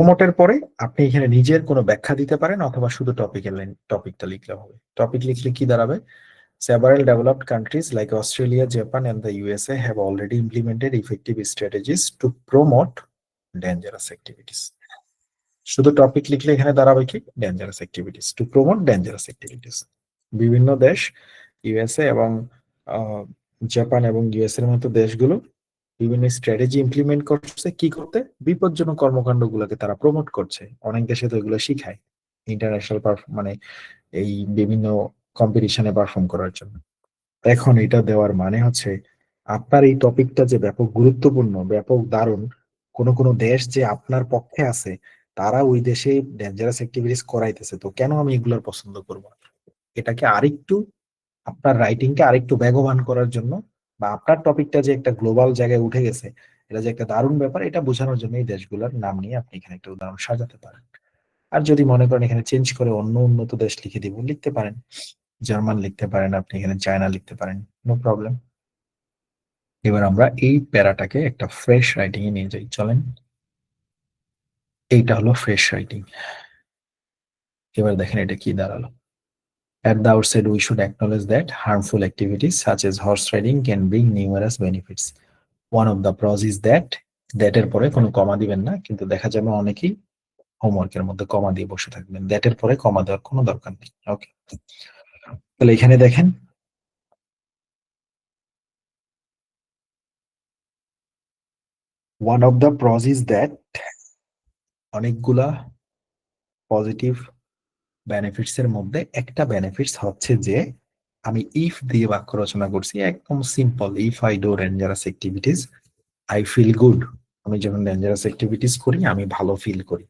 প্রোমোটের পরে আপনি এখানে নিজের কোনো ব্যাখ্যা দিতে পারেন অথবা শুধু টপিকটা লিখলে হবে। টপিক লিখলে কি দাঁড়াবে? Several developed countries like Australia, Japan, and the USA have already implemented effective strategies to promote dangerous activities. শুধু টপিক লিখলে এখানে দাঁড়াবে কি? Dangerous activities, to promote dangerous activities. বিভিন্ন দেশ, ইউএসএ এবং আহ, জাপান এবং ইউএস এর মতো দেশগুলো বিভিন্ন স্ট্র্যাটেজি ইমপ্লিমেন্ট করছে কি করতে? বিপজ্জনক কর্মকাণ্ডগুলোকে তারা প্রমোট করছে। অনেক দেশে তো এগুলো শিখায় ইন্টারন্যাশনাল মানে এই বিভিন্ন কম্পিটিশনে পারফর্ম করার জন্য। এখন এটা দেওয়ার মানে হচ্ছে আপনার এই টপিকটা যে ব্যাপক গুরুত্বপূর্ণ, ব্যাপক দারুণ, কোন কোন দেশ যে আপনার পক্ষে আছে, তারা ওই দেশে ডেঞ্জারাস অ্যাক্টিভিটিস করাইতেছে, তো কেন আমি এগুলোর পছন্দ করব না? এটাকে আরেকটু, আপনার রাইটিংকে আরেকটু বেগবান করার জন্য, বা আপনার টপিকটা যে একটা গ্লোবাল জায়গায় উঠে গেছে, এটা যে একটা দারুণ ব্যাপার, এটা বোঝানোর জন্য এই দেশগুলোর নাম নিয়ে আপনি এখানে একটা উদাহরণ সাজাতে পারেন। আর যদি মনে করেন এখানে চেঞ্জ করে অন্য উন্নত দেশ লিখে দিব, লিখতে পারেন। জার্মান লিখতে পারেন, আপনি এখানে চায়না লিখতে পারেন, নো প্রবলেম। এবার আমরা এই প্যারাটাকে একটা ফ্রেশ রাইটিং এ নিয়ে যাই, চলেন। এইটা হলো ফ্রেশ রাইটিং। এবার দেখেন এটা কি দাঁড়ালো। At the outset, we should acknowledge that harmful activities such as horse riding can bring numerous benefits. One of the pros is that এর পরে কোনো কমা দিবেন না, কিন্তু দেখা যাবে অনেকেই হোমওয়ার্কের মধ্যে কমা দিয়ে বসে থাকবেন। দ্যাট এর পরে কমা দেওয়ার কোনো দরকার নেই। ওকে, তাহলে এখানে দেখেন, one of the pros is that, অনেকগুলা পজিটিভ বেনিফিটস এর মধ্যে একটা বেনিফিটস হচ্ছে যে আমি ইফ দিয়ে বাক্য রচনা করছি, একদম simple. If I do dangerous activities I feel good. আমি যখন ডেঞ্জারাস অ্যাক্টিভিটিস করি আমি ভালো ফিল করি।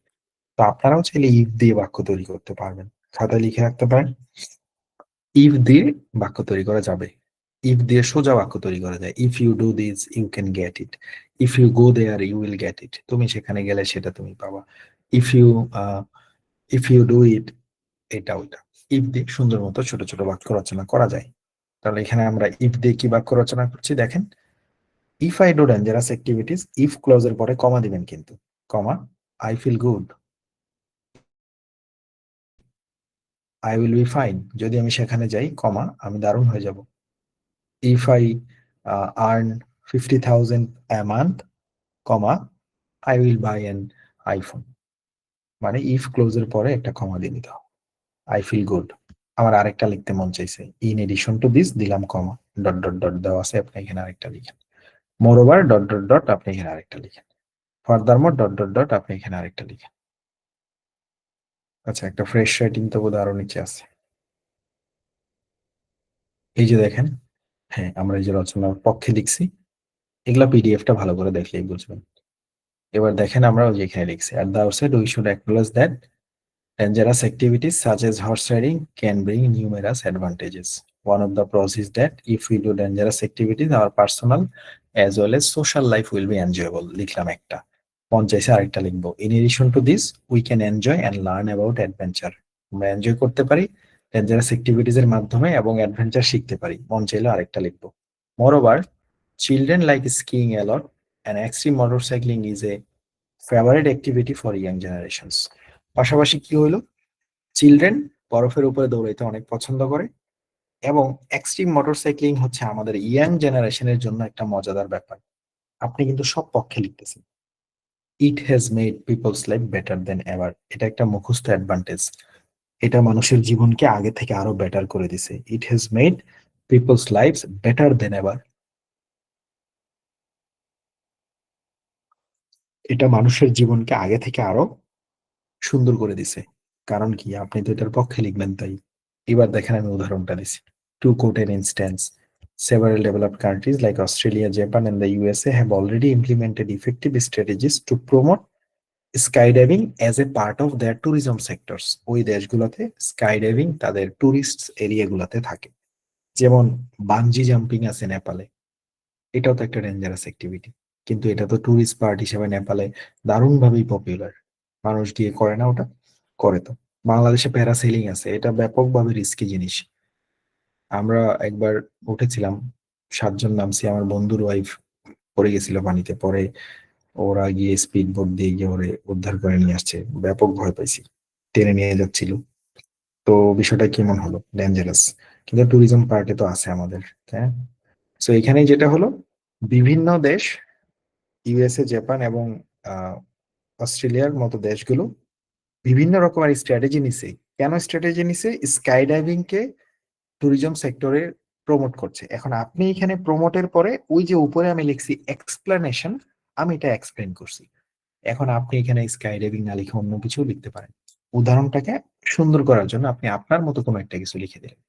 তো আপনারাও চাইলে ইফ দিয়ে বাক্য তৈরি করতে পারবেন, খাতায় লিখে রাখতে পারেন। ইফ দিয়ে বাক্য তৈরি করা যাবে। ইফ দিয়ে সোজা বাক্য তৈরি করা যায়। If you do this you can get it. If you go there you will get it. তুমি সেখানে গেলে সেটা তুমি পাবা। If you if you do it, এটা ওইটা। ইফ দিয়ে সুন্দর মতো ছোট ছোট বাক্য রচনা করা যায়। তাহলে এখানে আমরা ইফ দিয়ে কি বাক্য রচনা করছি দেখেন। If I do dangerous activities, if ক্লজের পরে কমা দিবেন কিন্তু, comma, I feel good, I will be fine, যদি আমি সেখানে যাই, কমা, আমি দারুণ হয়ে যাব। If I earn 50,000 a month, comma, I will buy an iPhone. মানে ইফ ক্লোজের পরে একটা কমা দিয়ে দিতে হবে। I feel good. আমার আরেকটা লিখতে মন চাইছে, ইন এডিশন টু দিস, দিলাম কমা, ডট ডট ডট দেওয়া আছে, আপনি এখানে আরেকটা লিখেন। মোর ওভার, ডট ডট ডট, আপনি এখানে আরেকটা লিখেন। ফার্দারমোর, ডট ডট ডট, আপনি এখানে আরেকটা লিখেন। আচ্ছা, একটা ফ্রেশ রাইটিং তো বোধহয় আরো নিচে আছে। এই যে দেখেন, হ্যাঁ, আমরা এই যে রচনার পক্ষে লিখছি, এগুলা পিডিএফটা ভালো করে দেখলেই বুঝবেন। এবার দেখেন আমরা ওই যে এখানে লিখছি, at the outset we should acknowledge that dangerous activities such as horse riding can bring numerous advantages. One of the pros is that if we do dangerous activities, our personal as well as social life will be enjoyable. লিখলাম একটা, মন চাইছে আরেকটা লিখবো। In addition to this, we can enjoy and learn about adventure. আমরা enjoy করতে পারি dangerous activities এর মাধ্যমে এবং অ্যাডভেঞ্চার শিখতে পারি, মন চাইলে আরেকটা লিখবো। Moreover, children like skiing a lot and extreme motorcycling is a favorite activity for young generations. পাশাপাশি কি হলো, চিলড্রেন বরফের উপরে দৌড়াইতে অনেক পছন্দ করে, এবং এক্সট্রিম মোটরসাইক্লিং হচ্ছে আমাদের ইয়াং জেনারেশনের জন্য একটা মজাদার ব্যাপার। আপনি কিন্তু সব পক্ষে লিখতেছেন। It has made people's life better than ever, এটা একটা মুখস্থ অ্যাডভান্টেজ। এটা মানুষের জীবনকে আগে থেকে আরো বেটার করে দিছে। It has made people's life better than ever, এটা মানুষের জীবনকে আগে থেকে আরো সুন্দর করে দিছে। কারণ কি, আপনি তো এটার পক্ষে লিখবেন তাই। এবার দেখেন আমি উদাহরণটা দিছি। To quote an instance, several developed countries like Australia, Japan, and the USA have already implemented effective strategies to promote skydiving as a part of their tourism sectors. ওই দেশগুলোতে স্কাইডাইভিং তাদের টুরিস্ট এরিয়াগুলোতে থাকে। যেমন বানজি জাম্পিং আছে নেপালে, এটাও তো একটা ডেঞ্জারাস অ্যাক্টিভিটি, কিন্তু এটা তো টুরিস্ট স্পট হিসেবে নেপালে দারুণভাবেই পপুলার। মানুষ গিয়ে করে না ওটা? করে তো। বাংলাদেশে প্যারাসেলিং আছে, এটা ব্যাপকভাবে রিস্কি জিনিস। আমরা একবার উঠেছিলাম, 7 জন নামছি, আমার বন্ধুর ওয়াইফ পড়ে গেছিল পানিতে, পরে ওরা গিয়ে স্পিড বোট দিয়ে গিয়ে ওরে উদ্ধার করে নিয়ে আসছে, ব্যাপক ভয় পাইছি, টেনে নিয়ে যাচ্ছিল। তো বিষয়টা কেমন হলো, ডেঞ্জারাস, কিন্তু ট্যুরিজম পার্টে তো আছে আমাদের। হ্যাঁ, তো এখানে যেটা হলো, বিভিন্ন দেশ, ইউএসএ, জাপান এবং আহ, অস্ট্রেলিয়ার মতো দেশগুলো বিভিন্ন রকমের স্ট্র্যাটেজি নিছে। কেন স্ট্র্যাটেজি নিছে? স্কাই ডাইভিং কে ট্যুরিজম সেক্টরে প্রমোট করছে। এখন আপনি এখানে প্রমোটের পরে ওই যে উপরে আমি লিখছি এক্সপ্লেনেশন, আমি এটা এক্সপ্লেন করছি। এখন আপনি এখানে স্কাই ডাইভিং না লিখে অন্য কিছু লিখতে পারেন। উদাহরণটাকে সুন্দর করার জন্য আপনি আপনার মতো কোনো একটা কিছু লিখে দিলেন।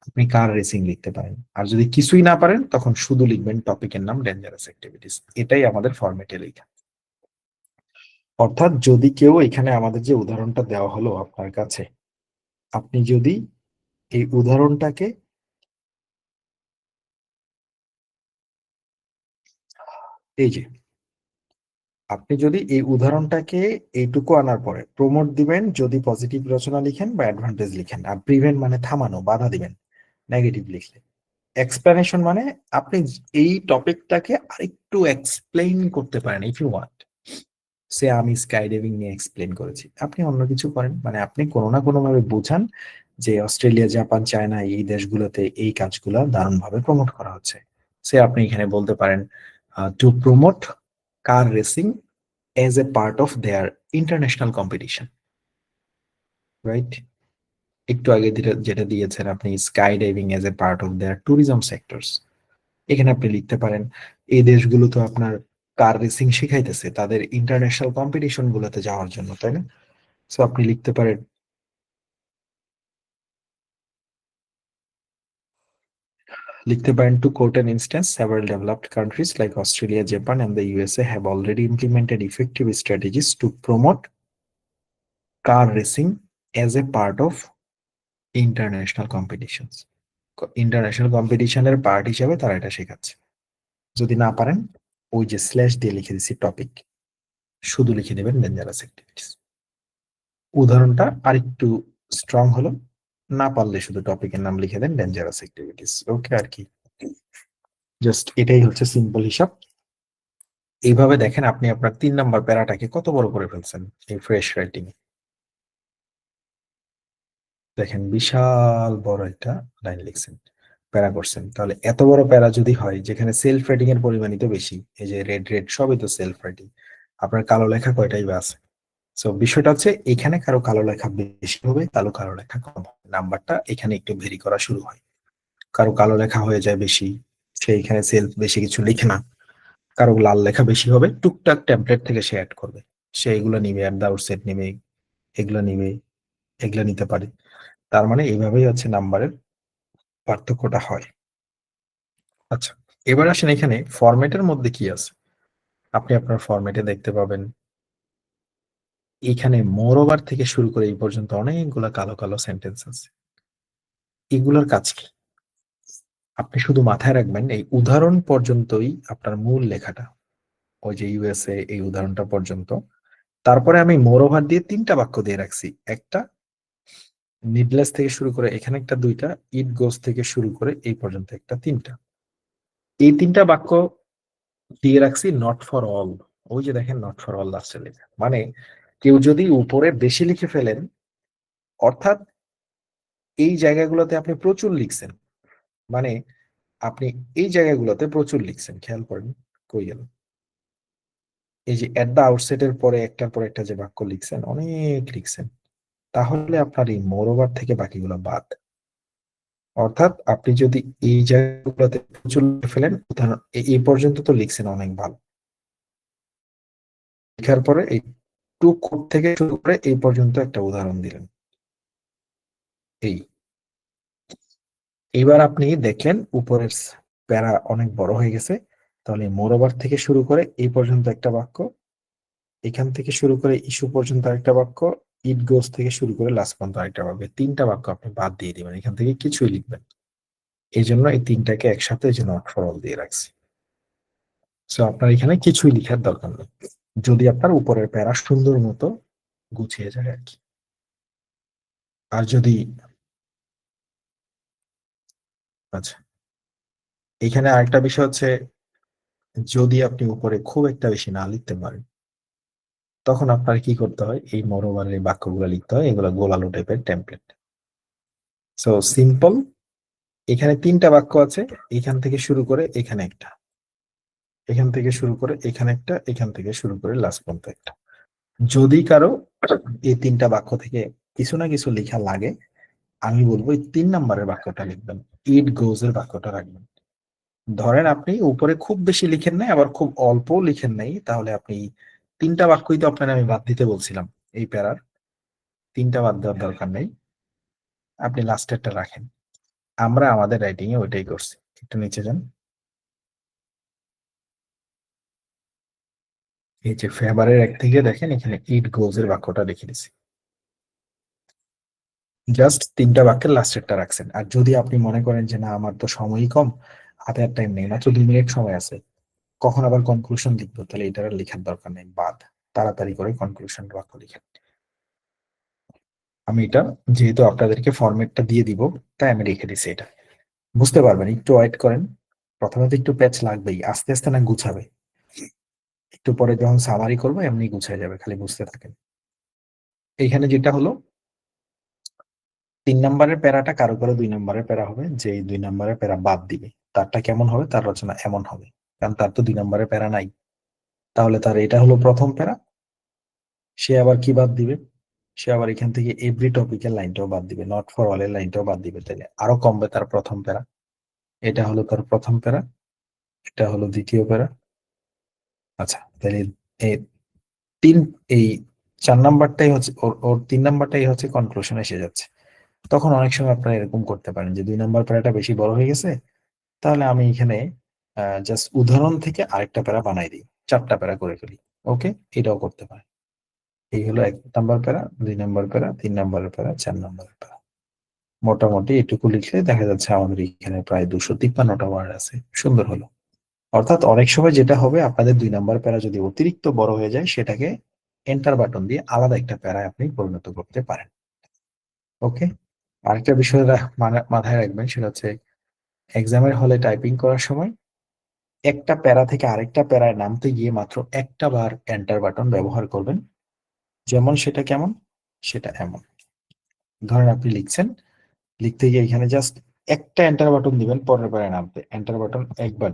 আপনি কার রেসিং লিখতে পারেন। আর যদি কিছুই না পারেন তখন শুধু লিখবেন টপিকের নাম ডেঞ্জারাস অ্যাক্টিভিটিস। এটাই আমাদের ফরম্যাটে লেখা। অর্থাৎ যদি কেউ এখানে আমাদের যে উদাহরণটা দেওয়া হলো আপনার কাছে, আপনি যদি এই উদাহরণটাকে, এই যে আপনি যদি এই উদাহরণটাকে এইটুকু আনার পরে প্রমোট দিবেন যদি পজিটিভ রচনা লিখেন বা অ্যাডভান্টেজ লিখেন, আর প্রিভেন্ট মানে থামানো, বাধা দিবেন নেগেটিভ লিখলে। এক্সপ্লেনেশন মানে আপনি এই টপিকটাকে আরেকটু এক্সপ্লেইন করতে পারেন। ইফ ইউ ওয়ান্ট, সে আমি স্কাই ডাইভিং নিয়ে এক্সপ্লেন করেছি, আপনি অন্য কিছু করেন, মানে আপনি কোনো না কোনো ভাবে বোঝান যে অস্ট্রেলিয়া, জাপান, চায়না এই দেশগুলোতে এই কাজগুলো দারুণভাবে প্রমোট করা হচ্ছে। সে আপনি এখানে বলতে পারেন to promote car racing as a part of their international competition, right? একটু আগে যেটা যেটা দিয়েছেন আপনি, sky diving as a part of their tourism sectors, এখানে আপনি লিখতে পারেন এই দেশগুলো তো আপনার কার রেসিং শিখাইতেছে তাদের ইন্টারন্যাশনাল কম্পিটিশন গুলোতে যাওয়ার জন্য, তাই না? সো আপনি লিখতে পারেন to quote an instance, several developed countries like Australia, Japan and the USA have already implemented effective strategies to promote car racing as a part of international competitions. International কম্পিটিশনের part হিসেবে তারা এটা শেখাচ্ছে। যদি না পারেন, ওই যে স্ল্যাশ দিয়ে লিখে দিচ্ছি টপিক, শুধু লিখে দেবেন ডেঞ্জারাস অ্যাক্টিভিটিস। উদাহরণটা আরেকটু স্ট্রং হলো, না পারলে শুধু টপিকের নাম লিখে দেন ডেঞ্জারাস অ্যাক্টিভিটিস। ওকে, আর কি, জাস্ট এটাই হচ্ছে সিম্পল হিসাব। এইভাবে দেখেন আপনি আপনার 3 নাম্বার প্যারাটাকে কত বড় করে ফেলছেন এই ফ্রেশ রাইটিং। দেখেন বিশাল বড় একটা লাইন লিখছেন, প্যারা করছেন। তাহলে এত বড় প্যারা যদি হয়, যেখানে সেলফ রাইটিং এর পরিমাণই তো বেশি, এই যে রেড রেড সবই তো সেলফ রাইটিং, আপনার কালো লেখা কয়টাই বা আছে? সো বিষয়টা হচ্ছে এখানে কারো কালো লেখা বেশি হবে, কারো কালো লেখা কম হবে, নাম্বারটা এখানে একটু ভেরি করা শুরু হয়। কারো কালো লেখা হয়ে যায় বেশি, সে এখানে সেলফ বেশি কিছু লিখে না। কারো লাল লেখা বেশি হবে, টুকটাক টেমপ্লেট থেকে সে অ্যাড করবে, সে এগুলো নিবে, অ্যাট দা আউটসেট নিবে, এগুলো নিবে, এগুলো নিতে পারে। তার মানে এইভাবেই হচ্ছে নাম্বারের পার্থক্যটা হয়। আচ্ছা, এবার আসেন এখানে ফরম্যাটের মধ্যে কি আছে। আপনি আপনার ফরম্যাটে দেখতে পাবেন এখানে মোর ওভার থেকে শুরু করে এই পর্যন্ত অনেকগুলা কালো কালো সেন্টেন্স আছে। এগুলোর কাজ কি? আপনি শুধু মাথায় রাখবেন এই উদাহরণ পর্যন্তই আপনার মূল লেখাটা, ওই যে ইউএসএ এই উদাহরণটা পর্যন্ত। তারপরে আমি মোর ওভার দিয়ে 3টা বাক্য দিয়ে রাখছি, একটা নিডলেস থেকে শুরু করে এখানে একটা, দুইটা ইট গোস থেকে শুরু করে এই পর্যন্ত একটা, তিনটা। এই 3টা বাক্য দিয়ে রাখছি নট ফর অল। ওই যে দেখেন নট ফর অল লাস্টে লেখা, মানে কেউ যদি উপরে বেশি লিখে ফেলেন, অর্থাৎ এই জায়গাগুলোতে আপনি প্রচুর লিখছেন, মানে আপনি এই জায়গাগুলোতে প্রচুর লিখছেন, খেয়াল করেন কই গেল, এই যে এট দা আউটসেট এর পরে একটার পর একটা যে বাক্য লিখছেন, অনেক লিখছেন, তাহলে আপনার এই মোর ওভার থেকে বাকিগুলো বাদ। অর্থাৎ আপনি যদি এই জায়গাগুলোতে প্রচুর লিখে ফেলেন, উদাহরণ এই পর্যন্ত তো লিখছেন অনেক ভালো, লেখার পরে এই টু কোড থেকে শুরু করে এই পর্যন্ত একটা উদাহরণ দিলেন, এই এবার আপনি দেখলেন উপরের প্যারা অনেক বড় হয়ে গেছে, তাহলে মোরওভার থেকে শুরু করে এই পর্যন্ত একটা বাক্য, এখান থেকে শুরু করে ইস্যু পর্যন্ত আরেকটা বাক্য, ইট গোস থেকে শুরু করে লাস্ট পর্যন্ত আরেকটা বাক্য, 3টা বাক্য আপনি বাদ দিয়ে দিবেন, এখান থেকে কিছুই লিখবেন। এই জন্য এই 3টাকে একসাথে এই যে নট ফর অল দিয়ে রাখছি। সো আপনার এখানে কিছুই লিখার দরকার নেই, যদি আপনার উপরের প্যারা সুন্দর মতো গুছিয়ে যায় আর কি। আর যদি, আচ্ছা, এখানে আরেকটা বিষয় হচ্ছে যদি আপনি উপরে খুব একটা বেশি না লিখতে পারেন, তখন আপনার কি করতে হয়, এই মরোবার এই বাক্যগুলো লিখতে হয়, এগুলো গোলালো টাইপের টেমপ্লেট। সো সিম্পল, এখানে তিনটা বাক্য আছে, এখান থেকে শুরু করে এখানে একটা, এখান থেকে শুরু করে এখানে একটা, এখান থেকে শুরু করে লাস্ট পর্যন্ত একটা। যদি কারো এই তিনটা বাক্য থেকে কিছু না কিছু লেখা লাগে, আমি বলবো এই 3 নম্বরের বাক্যটা লিখবেন, ইট গোজ এর বাক্যটা রাখবেন। ধরেন আপনি উপরে খুব বেশি লিখেন নাই, আবার খুব অল্প লিখেন নাই, তাহলে আপনি তিনটা বাক্যই তো আপনার আমি বাদ দিতে বলছিলাম, এই প্যারার তিনটা বাদ দেওয়ার দরকার নেই, আপনি লাস্টেরটা রাখেন। আমরা আমাদের রাইটিং এ ওইটাই করছি। একটু নিচে যান, এই যে ফেভারের এক থেকে দেখেন এখানে ইট গোজ এর বাক্যটা লিখে দিছি, জাস্ট তিনটা বাক্যের লাস্টেরটা রাখছেন। আর যদি আপনি মনে করেন যে না আমার তো সময়ই কম, হাতে আর টাইম নেই, মাত্র 2 মিনিট সময় আছে, কখন আবার কনক্লুশন লিখবো, তাহলে এটার আর লেখার দরকার নেই, বাদ, তাড়াতাড়ি করে কনক্লুশন বাক্য লিখেন। আমি এটা যেহেতু আপনাদেরকে ফরম্যাটটা দিয়ে দিব, তাই আমি রেখে দিছি এটা, বুঝতে পারবেন, একটু ওয়েট করেন। প্রথমে তো একটু প্যাচ লাগবেই, আস্তে আস্তে না গুছাবে, একটু পরে যখন সামারি করবো এমনি গুছায় যাবে, খালি বুঝতে থাকেন। এইখানে যেটা হলো, 3 নম্বরের প্যারাটা কারো কারো 2 নম্বরের প্যারা হবে, যে এই 2 নম্বরের প্যারা বাদ দিবে তারটা কেমন হবে, তার রচনা এমন হবে, কারণ তার তো 2 নম্বরের প্যারা নাই। তাহলে তার এটা হলো প্রথম প্যারা, সে আবার কি বাদ দিবে, সে আবার এখান থেকে এভরি টপিকের লাইনটাও বাদ দিবে, নট ফর অল এর লাইনটাও বাদ দিবে, তাহলে আরো কমবে তার প্রথম প্যারা। এটা হলো তার প্রথম প্যারা, এটা হলো দ্বিতীয় প্যারা। আচ্ছা, তাহলে এই তিন এই 4 নম্বরটাই হচ্ছে ওর ওর 3 নম্বরটাই হচ্ছে কনক্লুশন এসে যাচ্ছে। তখন অনেক সময় আপনারা এরকম করতে পারেন যে 2 নম্বর প্যারাটা বেশি বড় হয়ে গেছে, তাহলে আমি এখানে জাস্ট উদাহরণ থেকে আরেকটা প্যারা বানাই দিই, 4টা প্যারা করে ফেলি। ওকে, এটাও করতে পারে। এই হলো 1 নম্বর প্যারা, 2 নম্বর প্যারা, 3 নম্বরের প্যারা, 4 নম্বরের প্যারা। মোটামুটি এটুকু লিখলে দেখা যাচ্ছে আমাদের এখানে প্রায় 253টা ওয়ার্ড আছে। সুন্দর হলো। অর্থাৎ অনেক সময় যেটা হবে, আপনাদের 2 নম্বর প্যারা যদি অতিরিক্ত বড় হয়ে যায়, সেটাকে এন্টার বাটন দিয়ে আলাদা একটা প্যারায় আপনি পরিণত করতে পারেন। ওকে, আরেকটা বিষয় মাথায় রাখবেন, সেটা হচ্ছে এক্সামের হলে টাইপিং করার সময় একটা প্যারা থেকে আরেকটা প্যারায় নামতে গিয়ে মাত্র একটা বার এন্টার বাটন ব্যবহার করবেন। যেমন সেটা কেমন, সেটা এমন, ধরেন আপনি লিখছেন, লিখতে গিয়ে এখানে জাস্ট একটা এন্টার বাটন দিবেন, পরের প্যারায় নামতে এন্টার বাটন একবার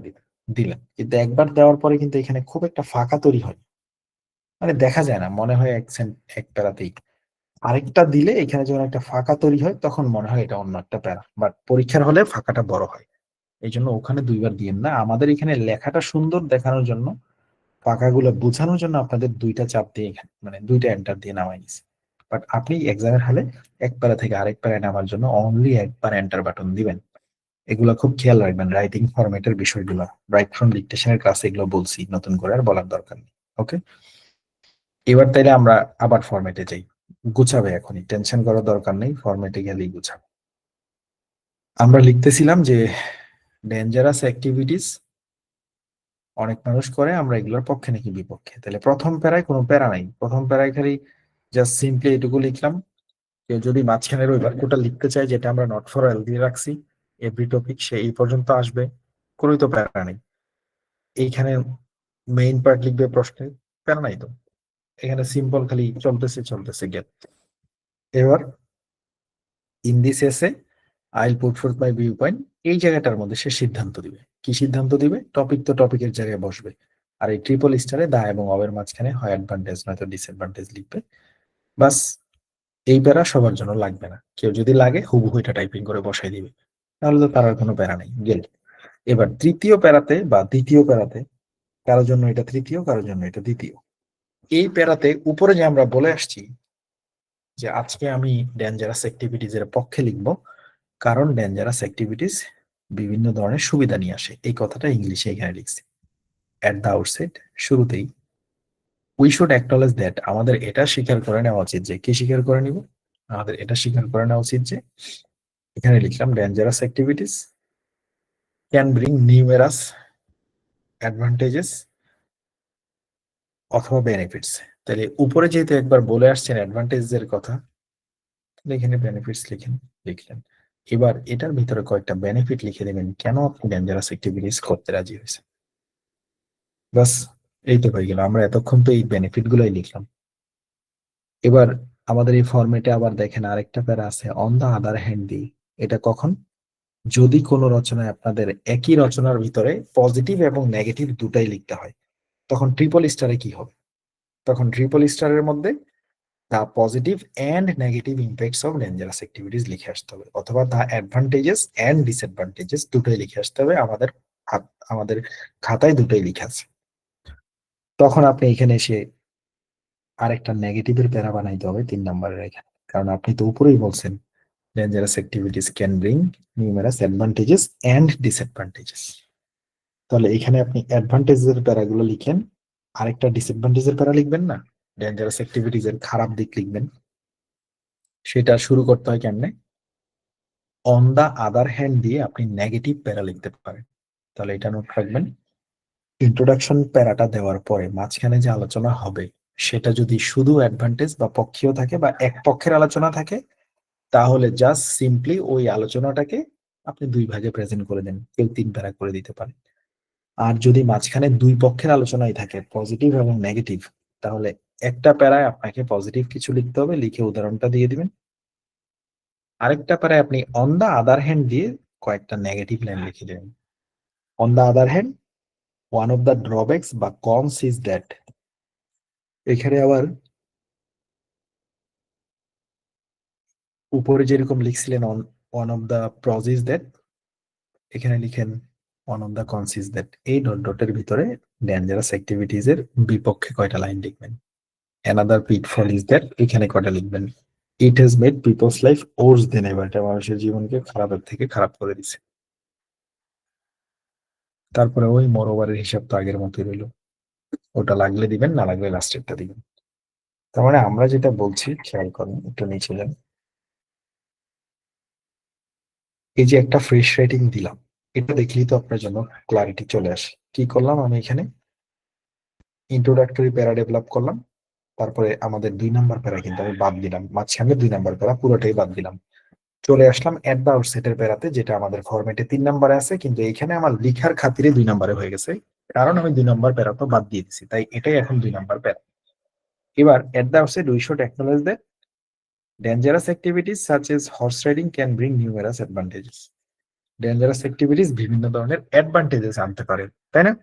দিলেন, কিন্তু একবার দেওয়ার পরে কিন্তু এখানে খুব একটা ফাঁকা তৈরি হয়, মানে দেখা যায় না, মনে হয় এক প্যারাতেই। আরেকটা দিলে এখানে যখন একটা ফাঁকা তৈরি হয়, তখন মনে হয় এটা অন্য একটা প্যারা, বাট পরীক্ষার হলে ফাঁকাটা বড় হয়। এই জন্য ওখানে 2বার দিয়েন না, আমাদের এখানে লেখাটা সুন্দর দেখানোর জন্য, ফাঁকাগুলো বোঝানোর জন্য আপনাদের 2টা চাপ দিয়ে এখানে মানে 2টা এন্টার দিয়ে নামাই নিছি। বাট আপনি এক্সামের হলে এক প্যারা থেকে আরেক প্যারায় নামার জন্য অনলি একবার এন্টার বাটন দিবেন। এগুলো খুব খেয়াল রাখবেন, রাইটিং ফরম্যাটের বিষয়গুলো, রাইট ফ্রম ডিকটেশনের ক্লাসে এগুলো বলছি, নতুন করে আর বলার দরকার নেই। ওকে, এবার তাইলে আমরা আবার ফরম্যাটে যাই, গুছাবে এখনই, টেনশন করার দরকার নেই, ফরম্যাটে গেলেই গুছাবে। আমরা লিখতেছিলাম যে ডেঞ্জারাস অ্যাক্টিভিটিস অনেক মানুষ করে, আমরা এগুলোর পক্ষে নাকি বিপক্ষে। তাহলে প্রথম প্যারায় কোনো প্যারা নাই, প্রথম প্যারায় খালি জাস্ট সিম্পলি এটুকু লিখলাম। কেউ যদি মাঝখানের ওই বাক্যটা লিখতে চায়, যেটা আমরা নট ফর অল দিয়ে রাখছি, এভরি টপিক, সে এই পর্যন্ত আসবে, কোনোই তো প্যারা নেই। এইখানে মেইন পার্ট লিখবে প্রশ্নের, প্যারা নাই তো, এখানে সিম্পল খালি চলতেছে চলতেছে গেট। এবার ইন দিস এসে I will put forth my view point, এই জায়গাটার মধ্যে সে সিদ্ধান্ত দিবে। কি সিদ্ধান্ত দিবে, টপিক তো টপিকের জায়গায় বসবে, আর এই ট্রিপল স্টারে দা এবং অবের মাঝখানে হয় অ্যাডভান্টেজ নয়তো ডিসঅ্যাডভান্টেজ লিখবে। বাস, এই প্যারা সবার জন্য লাগবে না, কেউ যদি লাগে হুবহু এটা টাইপিং করে বসাই দিবে, তাহলে তো তার আর কোনো প্যারা নেই, গেল। এবার তৃতীয় প্যারাতে বা দ্বিতীয় প্যারাতে, কারোর জন্য এটা তৃতীয়, কারোর জন্য এটা দ্বিতীয়। এই প্যারাতে উপরে যে আমরা বলে আসছি যে আজকে আমি ডেঞ্জারাস অ্যাক্টিভিটিজ এর পক্ষে লিখবো, কারণ ডেঞ্জারাস অ্যাক্টিভিটিস বিভিন্ন ধরনের সুবিধা নিয়ে আসে, এই কথাটা ইংলিশে এখানে লিখছি। এট দ্য আউটসেট, শুরুতেই, উই শুড অ্যাকনলেজ দ্যাট, আমাদের এটা স্বীকার করে নেওয়া উচিত যে, কি স্বীকার করে নিব, আমাদের এটা স্বীকার করে নেওয়া উচিত যে, এখানে লিখলাম dangerous activities can bring numerous advantages অথবা বেনিফিটস। তাহলে উপরে যেহেতু একবার বলে আসছেন অ্যাডভান্টেজ এর কথা, তাহলে এখানে বেনিফিটস লিখলেন। এবার এটার ভিতরে কয়েকটা বেনিফিট লিখে দেবেন, কেন আপনি ডেঞ্জারাস অ্যাক্টিভিটিস করতে রাজি হয়েছে। বাস, এই তো হয়ে গেল। আমরা এতক্ষণ তো এই বেনিফিট গুলোই লিখলাম। এবার আমাদের এই ফরম্যাটে আবার দেখেন আরেকটা প্যারা আছে, অন দা আদার হ্যান্ড দিয়ে। এটা কখন? যদি কোনো রচনায় আপনাদের একই রচনার ভিতরে পজিটিভ এবং নেগেটিভ দুটাই লিখতে হয়, তখন ট্রিপল স্টারে কি হবে? তখন ট্রিপল স্টারের মধ্যে the positive and negative impacts of dangerous activities লিখে আসতে হবে, অথবা দ্য অ্যাডভান্টেজেস অ্যান্ড ডিসঅ্যাডভান্টেজেস দুটোই লিখে আসতে হবে। আমাদের খাতায় দুটোই লিখে আছে। তখন আপনি এখানে এসে আরেকটা নেগেটিভের প্যারা বানাইতে হবে 3 নম্বরের এখানে, কারণ আপনি তো উপরেই বলছেন dangerous activities can bring numerous advantages and disadvantages. তাহলে এখানে আপনি অ্যাডভান্টেজের প্যারাগুলো লিখেন, আরেকটা ডিসঅ্যাডভান্টেজের প্যারা লিখবেন না, ডেঞ্জারাস অ্যাক্টিভিটিস এর খারাপ দিক লিখবেন। সেটা শুরু করতে হয় কেমনে? অন দা আদার হ্যান্ড দিয়ে আপনি নেগেটিভ প্যারা লিখতে পারেন। তাহলে এটা নোট রাখবেন। ইন্ট্রোডাকশন প্যারাটা দেওয়ার পরে মাঝখানে যে আলোচনা হবে, সেটা যদি শুধু অ্যাডভান্টেজ বা পক্ষীয় থাকে বা এক পক্ষের আলোচনা থাকে, তাহলে জাস্ট সিম্পলি ওই আলোচনাটাকে আপনি 2 ভাগে প্রেজেন্ট করে দেন, কেউ 3 প্যারা করে দিতে পারে। আর যদি মাঝখানে 2 পক্ষের আলোচনাই থাকে, পজিটিভ এবং নেগেটিভ, তাহলে একটা প্যারায় আপনাকে পজিটিভ কিছু লিখতে হবে, লিখে উদাহরণটা দিয়ে দিবেন। আরেকটা প্যারায় আপনি অন দা আদার হ্যান্ড দিয়ে কয়েকটা নেগেটিভ লাইন লিখে দেবেন। On the other hand, one of the drawbacks বা কমস ইজ দ্যাট। এখানে আবার উপরে যেরকম লিখছিলেন on one of the pros is that, এখানে লিখেন one of the cons is that. এই ডট ডটের ভিতরে ডেঞ্জারাস অ্যাক্টিভিটিজ এর বিপক্ষে কয়টা লাইন লিখবেন। অ্যানাদার পিটফল ইজ দ্যাট, এখানে কয়টা লিখবেন। It has made people's life worse than ever, এটা মানুষের জীবনকে খারাপের থেকে খারাপ করে দিছে। তারপরে ওই মোরওভারের হিসাব তো আগের মতোই রইল, ওটা লাগলে দিবেন, না লাগলে লাস্টেরটা দিবেন। তার মানে আমরা যেটা বলছি খেয়াল করেন, একটু নিচে যান। এই যে একটা ফ্রেশ রাইটিং দিলাম, এটা দেখলেই তো আপনার জন্য ক্লারিটি চলে আসে। কি করলাম আমি এখানে? ইন্ট্রোডাক্টরি প্যারা ডেভেলপ করলাম, তারপরে আমাদের 2 নম্বর প্যারা কিন্তু আমি বাদ দিলাম, মাঝখানে 2 নম্বর প্যারা পুরোটাই বাদ দিলাম। চলে আসলাম অ্যাট দা আউটসেটের প্যারাতে, যেটা আমাদের ফরম্যাটে 3 নম্বরে আছে, কিন্তু এইখানে আমার লিখার খাতিরে 2 নম্বরে হয়ে গেছে, কারণ আমি 2 নম্বর প্যারা তো বাদ দিয়ে দিছি, তাই এটাই এখন 2 নম্বর প্যারা। এবার at the outset we should acknowledge that dangerous activities such as horse riding can bring numerous advantages. Dangerous activities বিভিন্ন ধরনের অ্যাডভান্টেজেস আনতে পারে, তাই না?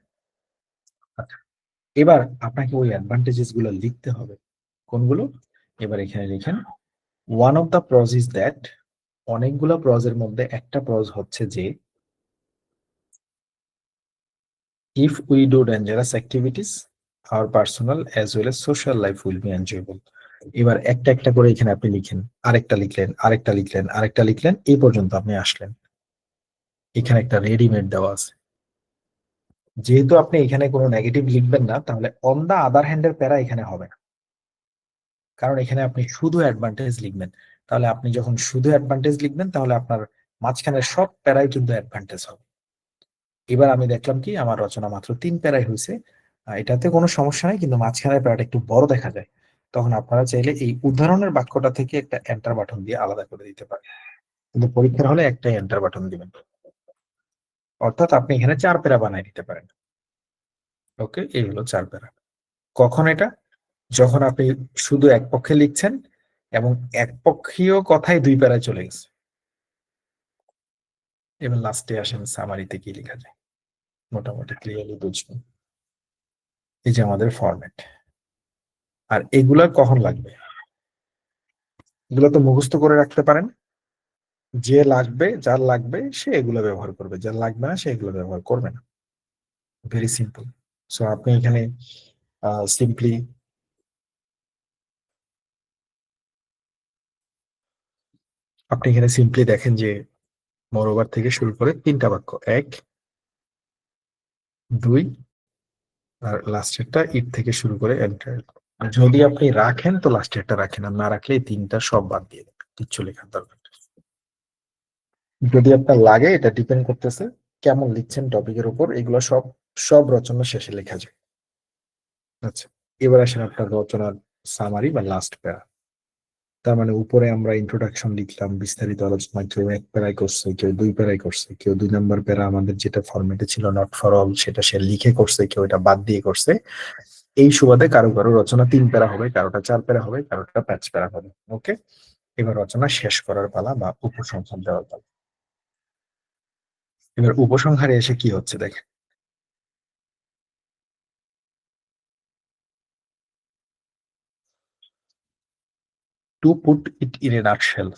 আচ্ছা, এবার আপনাকে ওই অ্যাডভান্টেজেস গুলো লিখতে হবে। কোনগুলো? এবার এখানে লিখেন one of the pros is that, অনেকগুলো প্রজের মধ্যে একটা প্রজ হচ্ছে যে if we do dangerous activities our personal as well as social life will be enjoyable. এবার একটা একটা করে এখানে আপনি লিখেন, আরেকটা লিখলেন, আরেকটা লিখলেন, আরেকটা লিখলেন, এই পর্যন্ত আপনি আসলেন। এখানে একটা রেডিমেড দেওয়া আছে। যেহেতু আপনি এখানে কোনো নেগেটিভ লিখবেন না, তাহলে অন দা আদার হ্যান্ডের প্যারা এখানে হবে না, কারণ এখানে আপনি শুধু অ্যাডভান্টেজ লিখবেন। তাহলে আপনি যখন শুধু অ্যাডভান্টেজ লিখবেন, তাহলে আপনার মাঝখানে সব প্যারাই কিন্তু অ্যাডভান্টেজ হবে। এবার আমি দেখলাম কি আমার রচনা মাত্র 3 প্যারাই হয়েছে, এটাতে কোনো সমস্যা নাই, কিন্তু মাঝখানের প্যারাটা একটু বড় দেখা যায়। তখন আপনারা চাইলে এই উদাহরণের বাক্যটা থেকে একটা এন্টার বাটন দিয়ে আলাদা করে দিতে পারেন, কিন্তু পরীক্ষার হলে একটাই এন্টার বাটন দিবেন। অর্থাৎ আপনি এখানে 4 প্যারা বানাই দিতে পারেন। ওকে, এই হলো 4 প্যারা। কখন এটা? যখন আপনি শুধু এক পক্ষে লিখছেন এবং একপক্ষীয় কথাই 2 প্যারায় চলে গেছে। এবার লাস্টে আসেন সামারিতে কি লেখা যায়, মোটামুটি ক্লিয়ারলি বুঝবেন। এই যে আমাদের ফরম্যাট। আর এগুলা কখন লাগবে? এগুলো তো মুখস্থ করে রাখতে পারেন। যে লাগবে, যার লাগবে সে এগুলো ব্যবহার করবে, যার লাগবে না সে এগুলো ব্যবহার করবে না। Very simple. সো আপনি এখানে সিম্পলি দেখেন যে মোরওভার থেকে শুরু করে 3টা বাক্য, 1, 2, আর লাস্টেরটা ইট থেকে শুরু করে এন্টার। যদি আপনি রাখেন তো লাস্টেরটা রাখেন, আর না রাখলে এই 3টা সব বাদ দিয়ে দেন, কিচ্ছু লেখার দরকার নেই। যদি আপনার লাগে, এটা ডিপেন্ড করতেছে কেমন লিখছেন টপিকের উপর, এগুলো সব সব রচনা শেষে লেখা যায়। আচ্ছা, এবার আসেন আপনার রচনার সামারি বা লাস্ট প্যারা। তার মানে উপরে আমরা ইন্ট্রোডাকশন লিখলাম, বিস্তারিত আলোচনা কেউ এক প্যারায় করছে, কেউ দুই প্যারায় করছে, কেউ 2 নম্বর প্যারা আমাদের যেটা ফরম্যাটে ছিল নট ফর অল সেটা সে লিখে করছে, কেউ এটা বাদ দিয়ে করছে। এই সুবাদে কারো কারো রচনা 3 প্যারা হবে, কারোটা 4 প্যারা হবে, কারোটা 5 প্যারা হবে। ওকে, এবার রচনা শেষ করার পালা বা উপসংহার দেওয়ার পালা। এবার উপসংহারে এসে কি হচ্ছে দেখেন। To put it in a nutshell,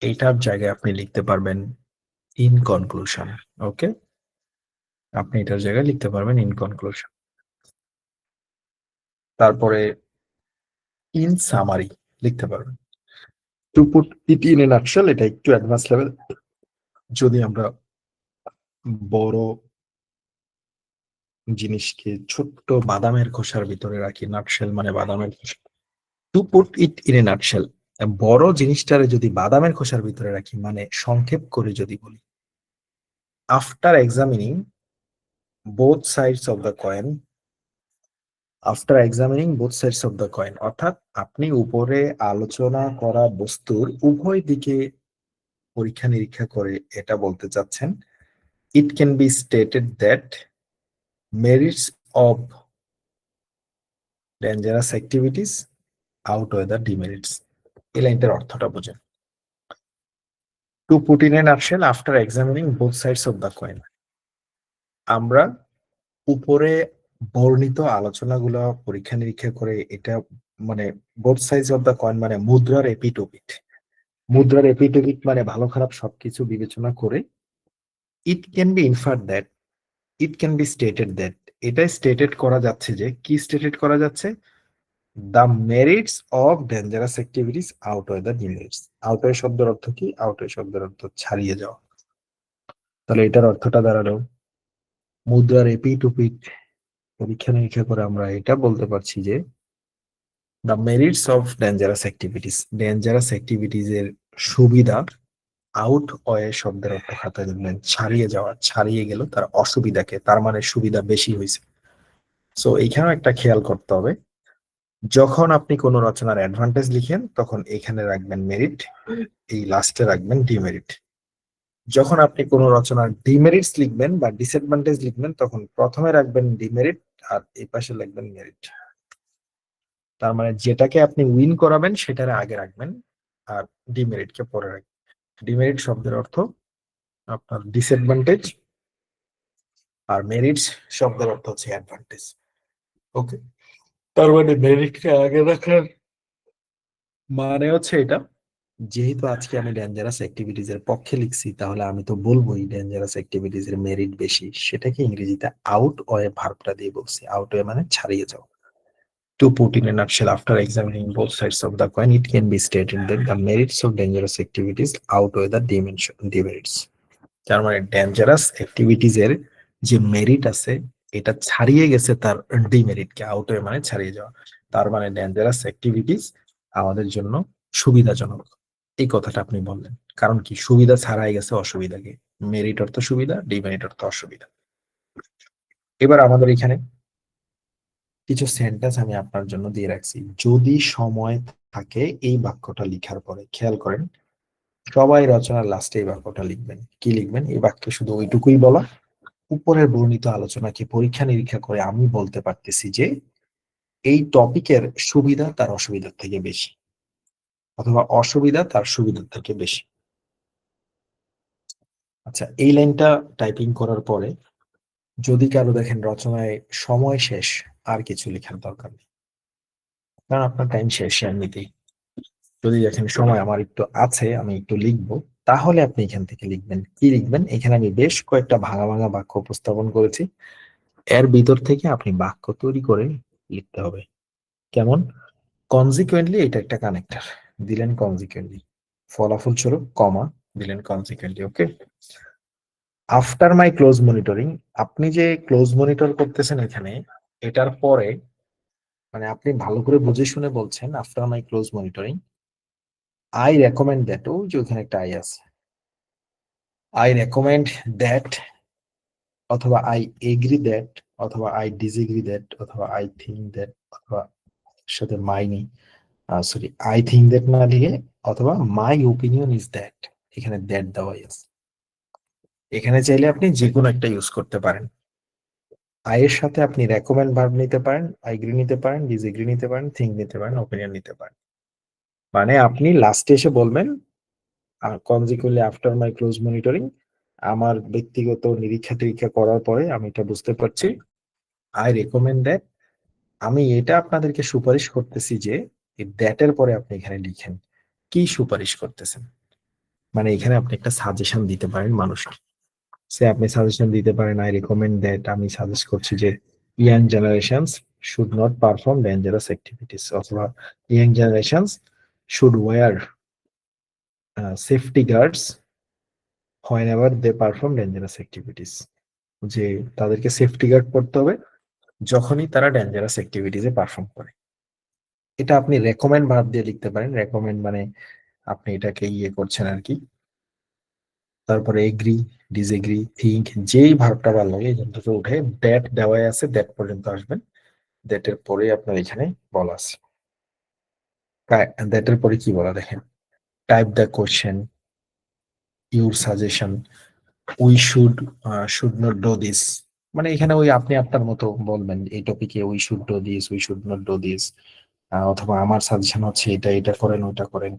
এইটার জায়গায় আপনি লিখতে পারবেন ইন কনক্লুশন। ওকে, আপনি এটার জায়গায় লিখতে পারবেন ইন কনক্লুশন। তারপরে ইন সামারি লিখতে পারবেন। To put it in a nutshell এটা একটু অ্যাডভান্স লেভেল। যদি আমরা বড় জিনিসকে ছোট্ট বাদামের খোসার ভিতরে রাখি, নাটশেল মানে বাদামের খোসা। To put it in a nutshell, বড় জিনিসটারে যদি বাদামের খোসার ভিতরে রাখি, মানে সংক্ষেপ করে যদি বলি, after examining both sides of the coin, after examining both sides of the coin, অর্থাৎ আপনি উপরে আলোচনা করা বস্তুর উভয় দিকে পরীক্ষা নিরীক্ষা করে এটা বলতে চাচ্ছেন, it can be stated that merits of dangerous activities outweigh the demerits. এই লাইনটার অর্থটা বোঝেন। To put in a nutshell after examining both sides of the coin, আমরা উপরে বর্ণিত আলোচনাগুলো পরীক্ষা নিরীক্ষা করে এটা মানে both sides of the coin মানে মুদ্রার এপিট ওপিট, মুদ্রার এপিট ওপিট মানে ভালো খারাপ সবকিছু বিবেচনা করে it can be infer that, it can be stated that, এটাই স্টেটেড করা যাচ্ছে যে কি স্টেটেড করা যাচ্ছে, the merits of dangerous activities outweigh the demerits. Outweigh শব্দের অর্থ কি? আউটওয়ে শব্দের অর্থ ছাড়িয়ে যাওয়া। তাহলে এটার অর্থটা দাঁড়ালো মুদ্রার এপিট ওপিট পরীক্ষা নিরীক্ষা করে আমরা এটা বলতে পারছি যে the merits of dangerous activities, dangerous activities এর সুবিধা, আউট ওয়ে শব্দের অর্থ খাতায় লিখবেন ছাড়িয়ে যাওয়া, ছাড়িয়ে গেল তার অসুবিধাকে, তার মানে সুবিধা বেশি হয়েছে। সো এইখানেও একটা খেয়াল করতে হবে, যখন আপনি কোনো রচনার অ্যাডভান্টেজ লিখেন তখন এখানে রাখবেন মেরিট, এই লাস্টে রাখবেন ডিমেরিট। যখন আপনি কোনো রচনার ডিমেরিটস লিখবেন বা ডিসঅ্যাডভান্টেজ লিখবেন তখন প্রথমে রাখবেন ডিমেরিট আর এই পাশে লিখবেন মেরিট। তার মানে যেটাকে আপনি উইন করাবেন সেটার আগে রাখবেন আর ডিমেরিটকে পরে রাখবেন। ডিমেরিট শব্দের অর্থ আপনার ডিসঅ্যাডভান্টেজ আর মেরিটস শব্দের অর্থ হচ্ছে অ্যাডভান্টেজ। ওকে, তার মানে মেরিটকে আগে রাখার মানে হচ্ছে এটা, যেহেতু আজকে আমি ডেঞ্জারাস অ্যাক্টিভিটিজ এর পক্ষে লিখছি তাহলে আমি তো বলবোই ডেঞ্জারাস অ্যাক্টিভিটিজ এর মেরিট বেশি, সেটাকে ইংরেজিতে আউট ওয়ে ভার্বটা দিয়ে বলছি। আউট ওয়ে মানে ছাড়িয়ে যাও। To put in a nutshell, after examining both sides of the coin, it can be stated that the merits of dangerous activities outweigh the demerits. তার মানে ডেঞ্জারাস অ্যাক্টিভিটিজ এর যে merit আছে এটা ছাড়িয়ে গেছে তার ডিমেরিটকে, আউটওয়ে মানে ছাড়িয়ে যাওয়া। তার মানে ডেঞ্জারাস অ্যাক্টিভিটিস আমাদের জন্য সুবিধাজনক, এই কথাটা আপনি বললেন। কারণ কি? সুবিধা ছাড়াই গেছে অসুবিধাকে, মেরিট অর্থ সুবিধা, ডিমেরিট অর্থ অসুবিধা। এবার আমাদের এখানে কিছু সেন্টেন্স আমি আপনার জন্য দিয়ে রাখছি, যদি সময় থাকে এই বাক্যটা লিখার পরে খেয়াল করেন, সবাই রচনার লাস্টে এই বাক্যটা লিখবেন। কি লিখবেন? এই বাক্যে শুধু ওইটুকুই বলা, উপরের বর্ণিত আলোচনাকে পরীক্ষা নিরীক্ষা করে আমি বলতে পারতেছি যে এই টপিকের সুবিধা তার অসুবিধার থেকে বেশি, অথবা অসুবিধা তার সুবিধার থেকে বেশি। আচ্ছা, এই লাইনটা টাইপিং করার পরে যদি কারো দেখেন রচনায় সময় শেষ, আর কিছু লেখার দরকার নেই, কারণ আপনার টাইম শেষ এমনিতেই। যদি দেখেন সময় আমার একটু আছে, আমি একটু লিখবো, তাহলে আপনি এখান থেকে লিখবেন। কি লিখবেন? এখানে আমি বেশ কয়েকটা ভাঙা ভাঙা বাক্য উপস্থাপন করেছি, এর ভিতর থেকে আপনি বাক্য তৈরি করে লিখতে হবে। কেমন? কনজিকুয়েন্টলি, এটা একটা কানেক্টর, দিলেন কনজিকুয়েন্টলি, ফলাফল স্বরূপ কমা দিলেন কনজিকুয়েন্টলি। ওকে, আফটার মাই ক্লোজ মনিটরিং, আপনি যে ক্লোজ মনিটর করতেছেন এখানে, এটার পরে মানে আপনি ভালো করে বুঝে শুনে বলছেন after my close monitoring I recommend that, ও যে ওখানে একটা আই আছে, আই রেকমেন্ড দ্যাট, অথবা আই এগ্রি দ্যাট, অথবা আই ডিসএগ্রি দ্যাট, অথবা আই থিঙ্ক দ্যাট, অথবা সাথে মাই নেই, সরি, আই থিঙ্ক দ্যাট না লিখে অথবা মাই ওপিনিয়ন ইজ দ্যাট, এখানে দ্যাট দেওয়াই আছে। এখানে চাইলে আপনি যে কোনো একটা ইউজ করতে পারেন। আই এর সাথে আপনি রেকমেন্ড ভার্ব নিতে পারেন, আইগ্রি নিতে পারেন, ডিসএগ্রি নিতে পারেন, থিঙ্ক নিতে পারেন, ওপিনিয়ন নিতে পারেন। মানে আপনি লাস্টে এসে বলবেন কনজিকুয়েন্টলি আফটার মাই ক্লোজ মনিটরিং, আমার ব্যক্তিগত নিরীক্ষা টিরীক্ষা করার পরে আমি এটা বুঝতে পারছি, আই রেকমেন্ড দ্যাট, আমি এটা আপনাদেরকে সুপারিশ করতেছি যে দ্যাট এর পরে আপনি এখানে লিখেন কি সুপারিশ করতেছেন। মানে এখানে আপনি একটা সাজেশন দিতে পারেন মানুষকে। সে আপনি সাজেশন দিতে পারেন, আই রেকমেন্ড দ্যাট, আমি সাজেস্ট করছি যে young generations should not perform dangerous activities, অথবা young generations should wear safety guards whenever they perform dangerous activities, যে তাদেরকে সেফটি গার্ড পড়তে হবে যখনই তারা ডেঞ্জারাস অ্যাক্টিভিটিসে পারফর্ম করে। এটা আপনি রেকমেন্ড ভার্ব দিয়ে লিখতে পারেন। রেকমেন্ড মানে আপনি এটাকে ইয়ে করছেন আর কি। তারপরে এগ্রি, ডিসএগ্রি, থিঙ্ক, যেই ভার্বটা ভালো লাগে এখান থেকে উঠে দ্যাট দেওয়াই আছে, দ্যাট পর্যন্ত আসবেন। দ্যাট এর পরে আপনার এখানে বলা আছে, দ্যাট এর পরে কি বলা দেখেন, type the question, your suggestion, we should not do this. মানে এখানে ওই আপনি আপনার মতো বলবেন এই টপিকে, we should do this, we should not do this, অথবা আমার সাজেশন হচ্ছে এটা, এটা করেন, ওইটা করেন।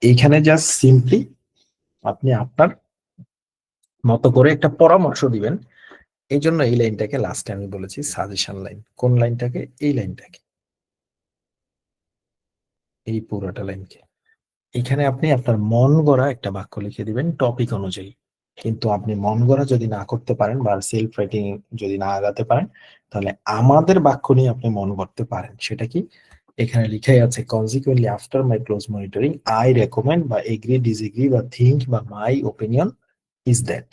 এইখানে জাস্ট সিম্পলি আপনি আপনার মতো করে একটা পরামর্শ দিবেন। এই জন্য এই লাইনটাকে লাস্টে আমি বলেছি সাজেশন লাইন। কোন লাইনটাকে? এই লাইনটাকে, এই পুরোটা লাইনকে। এখানে আপনি আপনার মন গড়া একটা বাক্য লিখে দিবেন টপিক অনুযায়ী। কিন্তু আপনি মন গড়া যদি না করতে পারেন বা সেলফ রাইটিং যদি না আগাতে পারেন, তাহলে আমাদের বাক্য নিয়ে আপনি মন গড়তে পারেন। সেটা কি? এখানে লিখাই আছে, consequently after my close monitoring I recommend বা এগ্রি, ডিসএগ্রি বা থিঙ্ক বা my opinion is that.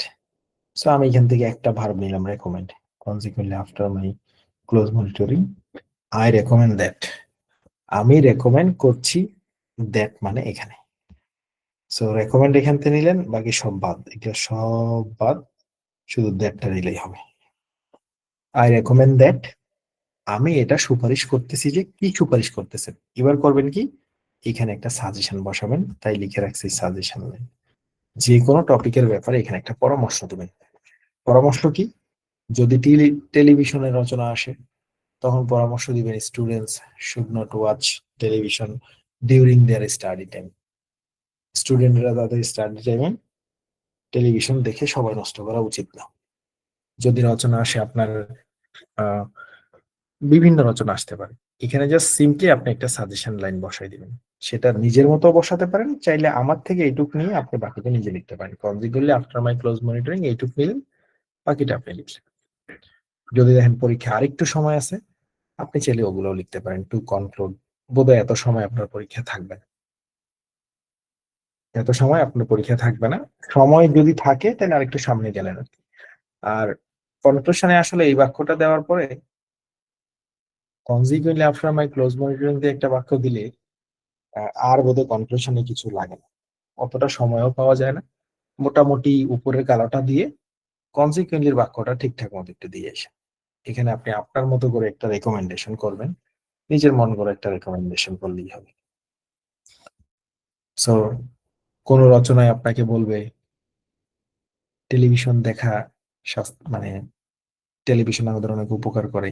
So আমি এখান থেকে একটা ভার্ব নিলাম, recommend. Consequently after my close monitoring I recommend that, আমি রেকমেন্ড করছি দ্যাট, মানে এখানে। সো রেকমেন্ড এখান থেকে নিলেন, বাকি সব বাদ, এটা সব বাদ, শুধু দ্যাটটা নিলেই হবে। আই রেকমেন্ড দ্যাট, আমি এটা সুপারিশ করতেছি। যে কি সুপারিশ করতেছেন এবার করবেন কি, এখানে একটা সাজেশন বসাবেন, তাই লিখে রাখছি সাজেশন। যে কোনো টপিকের ব্যাপারে এখানে একটা পরামর্শ দেবেন। পরামর্শ কি? যদি টেলিভিশনের রচনা আসে তখন পরামর্শ দিবেন students should not watch television during their study time. স্টুডেন্টরা তাদের স্টাডি টাইমে টেলিভিশন দেখে সময় নষ্ট করা উচিত না। যদি রচনা আসে আপনার, আহ বিভিন্ন রচনা আসতে পারে, এখানে জাস্ট সিম্পলি আপনি একটা সাজেশন লাইন বসাই দিবেন। সেটা নিজের মতো বসাতে পারেন, চাইলে আমার থেকে এইটুক নিয়ে আপনি বাকিটা নিজে লিখতে পারেন। কনজিকুয়েন্টলি আফটার মাই ক্লোজ মনিটরিং এইটুক নিলেন, বাকিটা আপনি লিখলেন। যদি দেখেন পরীক্ষা আরেকটু সময় আছে, আপনি চাইলে ওগুলো লিখতে পারেন। টু কনক্লুড, বোধহয় এত সময় আপনার পরীক্ষা থাকবে না, এত সময় আপনার পরীক্ষা থাকবে না। সময় যদি থাকে তাহলে আরেকটু সামনে গেলেন আর কি। আর কনক্লুশনে আসলে এই বাক্যটা দেওয়ার পরে কনজিকুয়েন্টলি আফটার মাই ক্লোজ মনিটরিং দিয়ে একটা বাক্য দিলে আর বোধহয় কনক্লুশনে কিছু লাগে না, অতটা সময়ও পাওয়া যায় না। মোটামুটি উপরের কালাটা দিয়ে কনজিকুয়েন্টলির বাক্যটা ঠিকঠাক মতো একটু দিয়ে আসে। এখানে আপনি আপনার মতো করে একটা রেকমেন্ডেশন করবেন, নিজের মন করে একটা রেকমেন্ডেশন করলেই হবে। সো কোন রচনায় আপনাকে বলবে টেলিভিশন দেখা মানে টেলিভিশন আমাদের অনেক উপকার করে,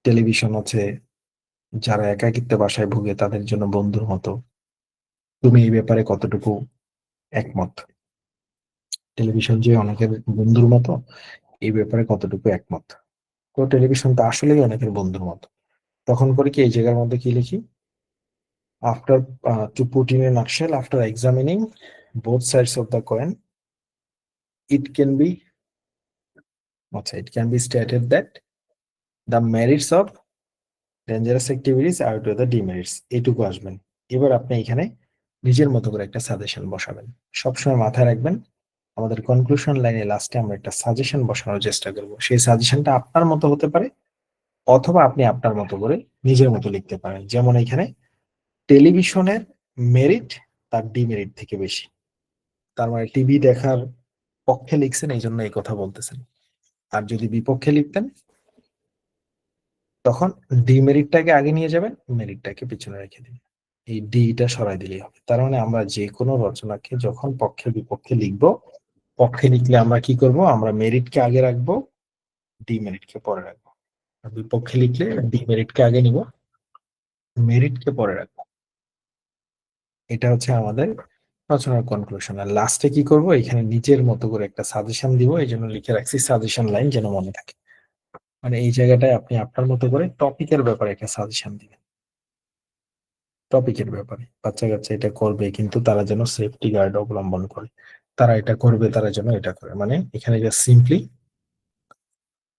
টেলিভিশন হচ্ছে যারা একাকিত্ব বাসায় ভুগে তাদের জন্য বন্ধুর মতো, তুমি এই ব্যাপারে কতটুকু একমত? টেলিভিশন যে অনেকের বন্ধুর মতো, এই ব্যাপারে কতটুকু একমত? তো টেলিভিশন তো আসলেই অনেকের বন্ধুর মতো। তখন করে কি এই জায়গার মধ্যে কি লিখি, after to put in a nutshell, after examining both sides of the coin, it can be, আচ্ছা, it can be stated that the merits of dangerous activities আর টু দ্য ডিমেরিটস, এইটুকু আসবেন। এবার আপনি এখানে নিজের মতো করে একটা সাজেশন বসাবেন। সবসময় মাথায় রাখবেন, আমাদের কনক্লুশন লাইনে লাস্টে আমরা একটা সাজেশন বসানোর চেষ্টা করব। সেই সাজেশনটা আপনার মতো হতে পারে, অথবা আপনি আপনার মতো করে নিজের মতো লিখতে পারেন। যেমন এখানে টেলিভিশনের মেরিট তার ডিমেরিট থেকে বেশি, তার মানে টিভি দেখার পক্ষে লিখছেন এই জন্য এই কথা বলতেছেন। আর যদি বিপক্ষে লিখতেন, তখন ডিমেরিটটাকে আগে নিয়ে যাবেন, মেরিটটাকে পিছনে রেখে দিন। এই ডিটা সরাই দিলেই হবে। তার মানে আমরা যে কোনো রচনাকে যখন পক্ষে বিপক্ষে লিখবো, পক্ষে লিখলে আমরা কি করব, আমরা মেরিটকে আগে রাখবো, ডিমেরিটকে পরে রাখবো। আর বিপক্ষে লিখলে ডিমেরিটকে আগে নিব, মেরিটকে পরে রাখবো। এটা হচ্ছে আমাদের রচনার কনক্লুশন। আর লাস্টে কি করব, এখানে নিজের মতো করে একটা সাজেশন দিব, এই জন্য লিখে রাখছি সাজেশন লাইন, যেন মনে থাকে। মানে এই জায়গাটায় আপনি আপনার মতো করে টপিকের ব্যাপারে একটা সাজেশন দিবেন, টপিকের ব্যাপারে। বাচ্চা কাচ্চা এটা করবে, কিন্তু তারা যেন সেফটি গার্ড অবলম্বন করে, তারা এটা করবে, তারা যেন এটা করে। মানে এখানে জাস্ট সিম্পলি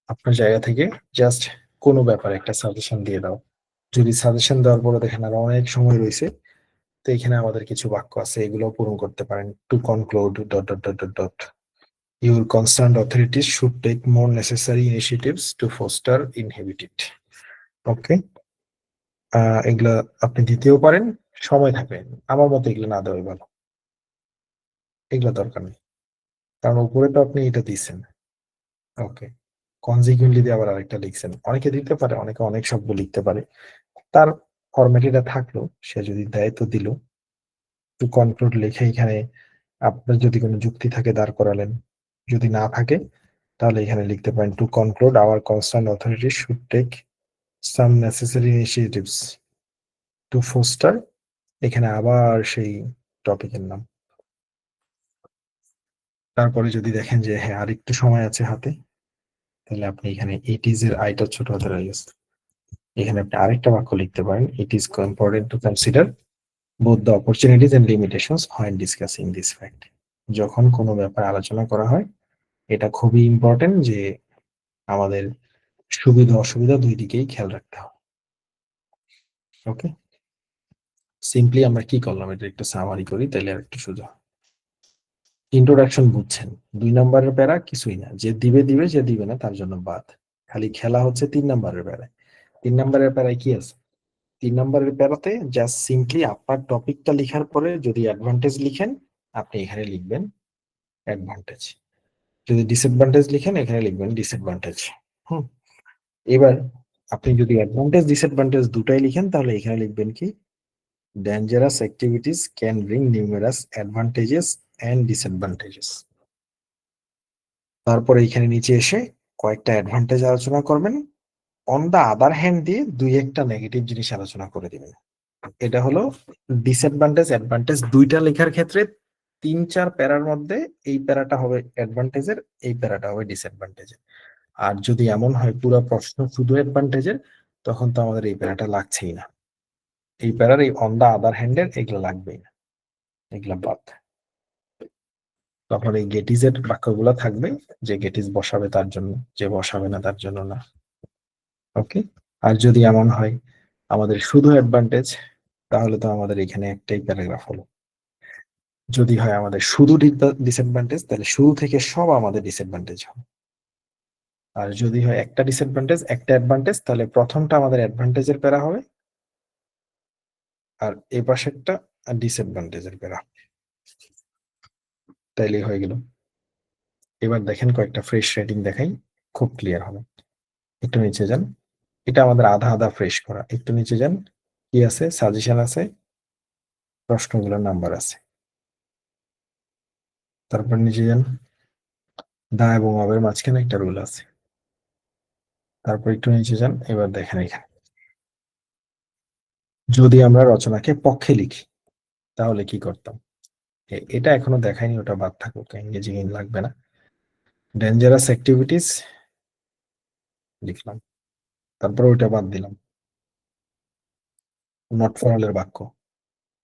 আপনার জায়গা থেকে জাস্ট কোনো ব্যাপারে একটা সাজেশন দিয়ে দাও। যদি সাজেশন দেওয়ার পরে দেখেন আর অনেক সময় রয়েছে, তো এখানে আমাদের কিছু বাক্য আছে, এগুলো পূরণ করতে পারেন। To conclude dot dot dot dot dot your concerned authorities should take more necessary initiatives to foster inhabited. Okay, এগুলা আপনি দিতেও পারেন, সময় থাকবে। আমার মতে এগুলো না দেওয়াই ভালো, এগুলো দরকার নেই, কারণ উপরে তো আপনি এটা দিচ্ছেন। ওকে, কনজিকুয়েন্টলি দিয়ে আবার আরেকটা লিখছেন, অনেকে দিতে পারে, অনেকে অনেক শব্দ লিখতে পারে, তার ফরম্যাট এটা থাকলো, সে যদি দেয় তো দিল। টু কনক্লুড লিখে এখানে আপনার যদি কোনো যুক্তি থাকে দাঁড় করালেন, যদি না থাকে তাহলে এখানে লিখতে পারেন to conclude our concern authority should take some necessary initiatives to foster, এখানে আবার সেই টপিকের নাম। তারপরে যদি দেখেন যে হ্যাঁ আরেকটু সময় আছে হাতে, তাহলে আপনি এখানে ইট ইজ এর আইটা ছোট হাতে রয়ে গেছে, এখানে আপনি আরেকটা বাক্য লিখতে পারেন, it is important to consider both the opportunities and limitations when discussing this fact. যখন কোনো ব্যাপার আলোচনা করা হয়, এটা খুবই ইম্পর্টেন্ট যে আমাদের সুবিধা অসুবিধা দুই দিকেই খেয়াল রাখতে হবে। ওকে, সিম্পলি আমরা কি করলাম, এটা একটু সামারি করি তাহলে আর একটু সোজা। ইন্ট্রোডাকশন বুঝছেন, 2 নম্বরের প্যারা কিছুই না, যে দিবে দিবে, যে দিবে না তার জন্য বাদ। খালি খেলা হচ্ছে 3 নম্বরের প্যারায়। 3 নম্বরের প্যারায় কি আছে, 3 নম্বরের প্যারাতে জাস্ট সিম্পলি আপনার টপিকটা লিখার পরে যদি অ্যাডভান্টেজ লিখেন, আপনি এখানে লিখবেন অ্যাডভান্টেজ। যদি ডিসঅ্যাডভান্টেজ লিখেন, এখানে লিখবেন ডিসঅ্যাডভান্টেজ। হুম, এবার আপনি যদি অ্যাডভান্টেজ ডিসঅ্যাডভান্টেজ দুটাই লিখেন, তাহলে এখানে লিখবেন কি, dangerous activities can bring numerous advantages and disadvantages. তারপরে এখানে নিচে এসে কয়েকটা অ্যাডভান্টেজ আলোচনা করবেন, অন দা আদার হ্যান্ড দিয়ে দুই একটা নেগেটিভ জিনিস আলোচনা করে দিবেন। এটা হলো ডিসঅ্যাডভান্টেজ অ্যাডভান্টেজ দুইটা লেখার ক্ষেত্রে 3-4 প্যারার মধ্যে এই প্যারাটা হবে অ্যাডভান্টেজের, এই প্যারাটা হবে ডিসঅ্যাডভান্টেজের। আর যদি এমন হয় পুরো প্রশ্ন শুধু অ্যাডভান্টেজের, তখন তো আমাদের এই প্যারাটা লাগছেই না, এই প্যারার এই অন দা আদার হ্যান্ডের এগুলো লাগবেই না, এগুলো বাদ। তখন এই গেটিজের বাক্যগুলো থাকবে, যে গেটিজ বসাবে তার জন্য, যে বসাবে না তার জন্য না। ওকে, আর যদি এমন হয় আমাদের শুধু অ্যাডভান্টেজ, তাহলে তো আমাদের এখানে একটাই প্যারাগ্রাফ হলো। যদি হয় আমাদের শুধু ডিসঅ্যাডভান্টেজ, তাহলে শুরু থেকে সব আমাদের ডিসঅ্যাডভান্টেজ হবে। আর যদি হয় একটা ডিসঅ্যাডভান্টেজ একটা অ্যাডভান্টেজ, তাহলে প্রথমটা আমাদের অ্যাডভান্টেজের প্যারা হবে, আর এই পাশেরটা ডিসঅ্যাডভান্টেজের প্যারা। তাইলেই হয়ে গেল। এবার দেখেন কয়েকটা ফ্রেশ রেটিং দেখাই, খুব ক্লিয়ার হবে। একটু নিচে যান, এটা আমাদের আধা আধা ফ্রেশ করা। একটু নিচে যান, কি আছে, সাজেশন আছে, প্রশ্নগুলোর নাম্বার আছে। তারপর নিচে যান, দা এবং অবের মাঝখানে একটা রুল আছে। তারপর একটু নিচে যান, এবার দেখেন এখানে যদি আমরা রচনাকে পক্ষে লিখি তাহলে কি করতাম। এটা এখনো দেখাইনি, ওটা বাদ থাকুক, ইংরেজি লাগবে না। ডেঞ্জারাস অ্যাক্টিভিটিস লিখলাম, তারপর ওইটা বাদ দিলাম, নট ফর অল এর বাক্য।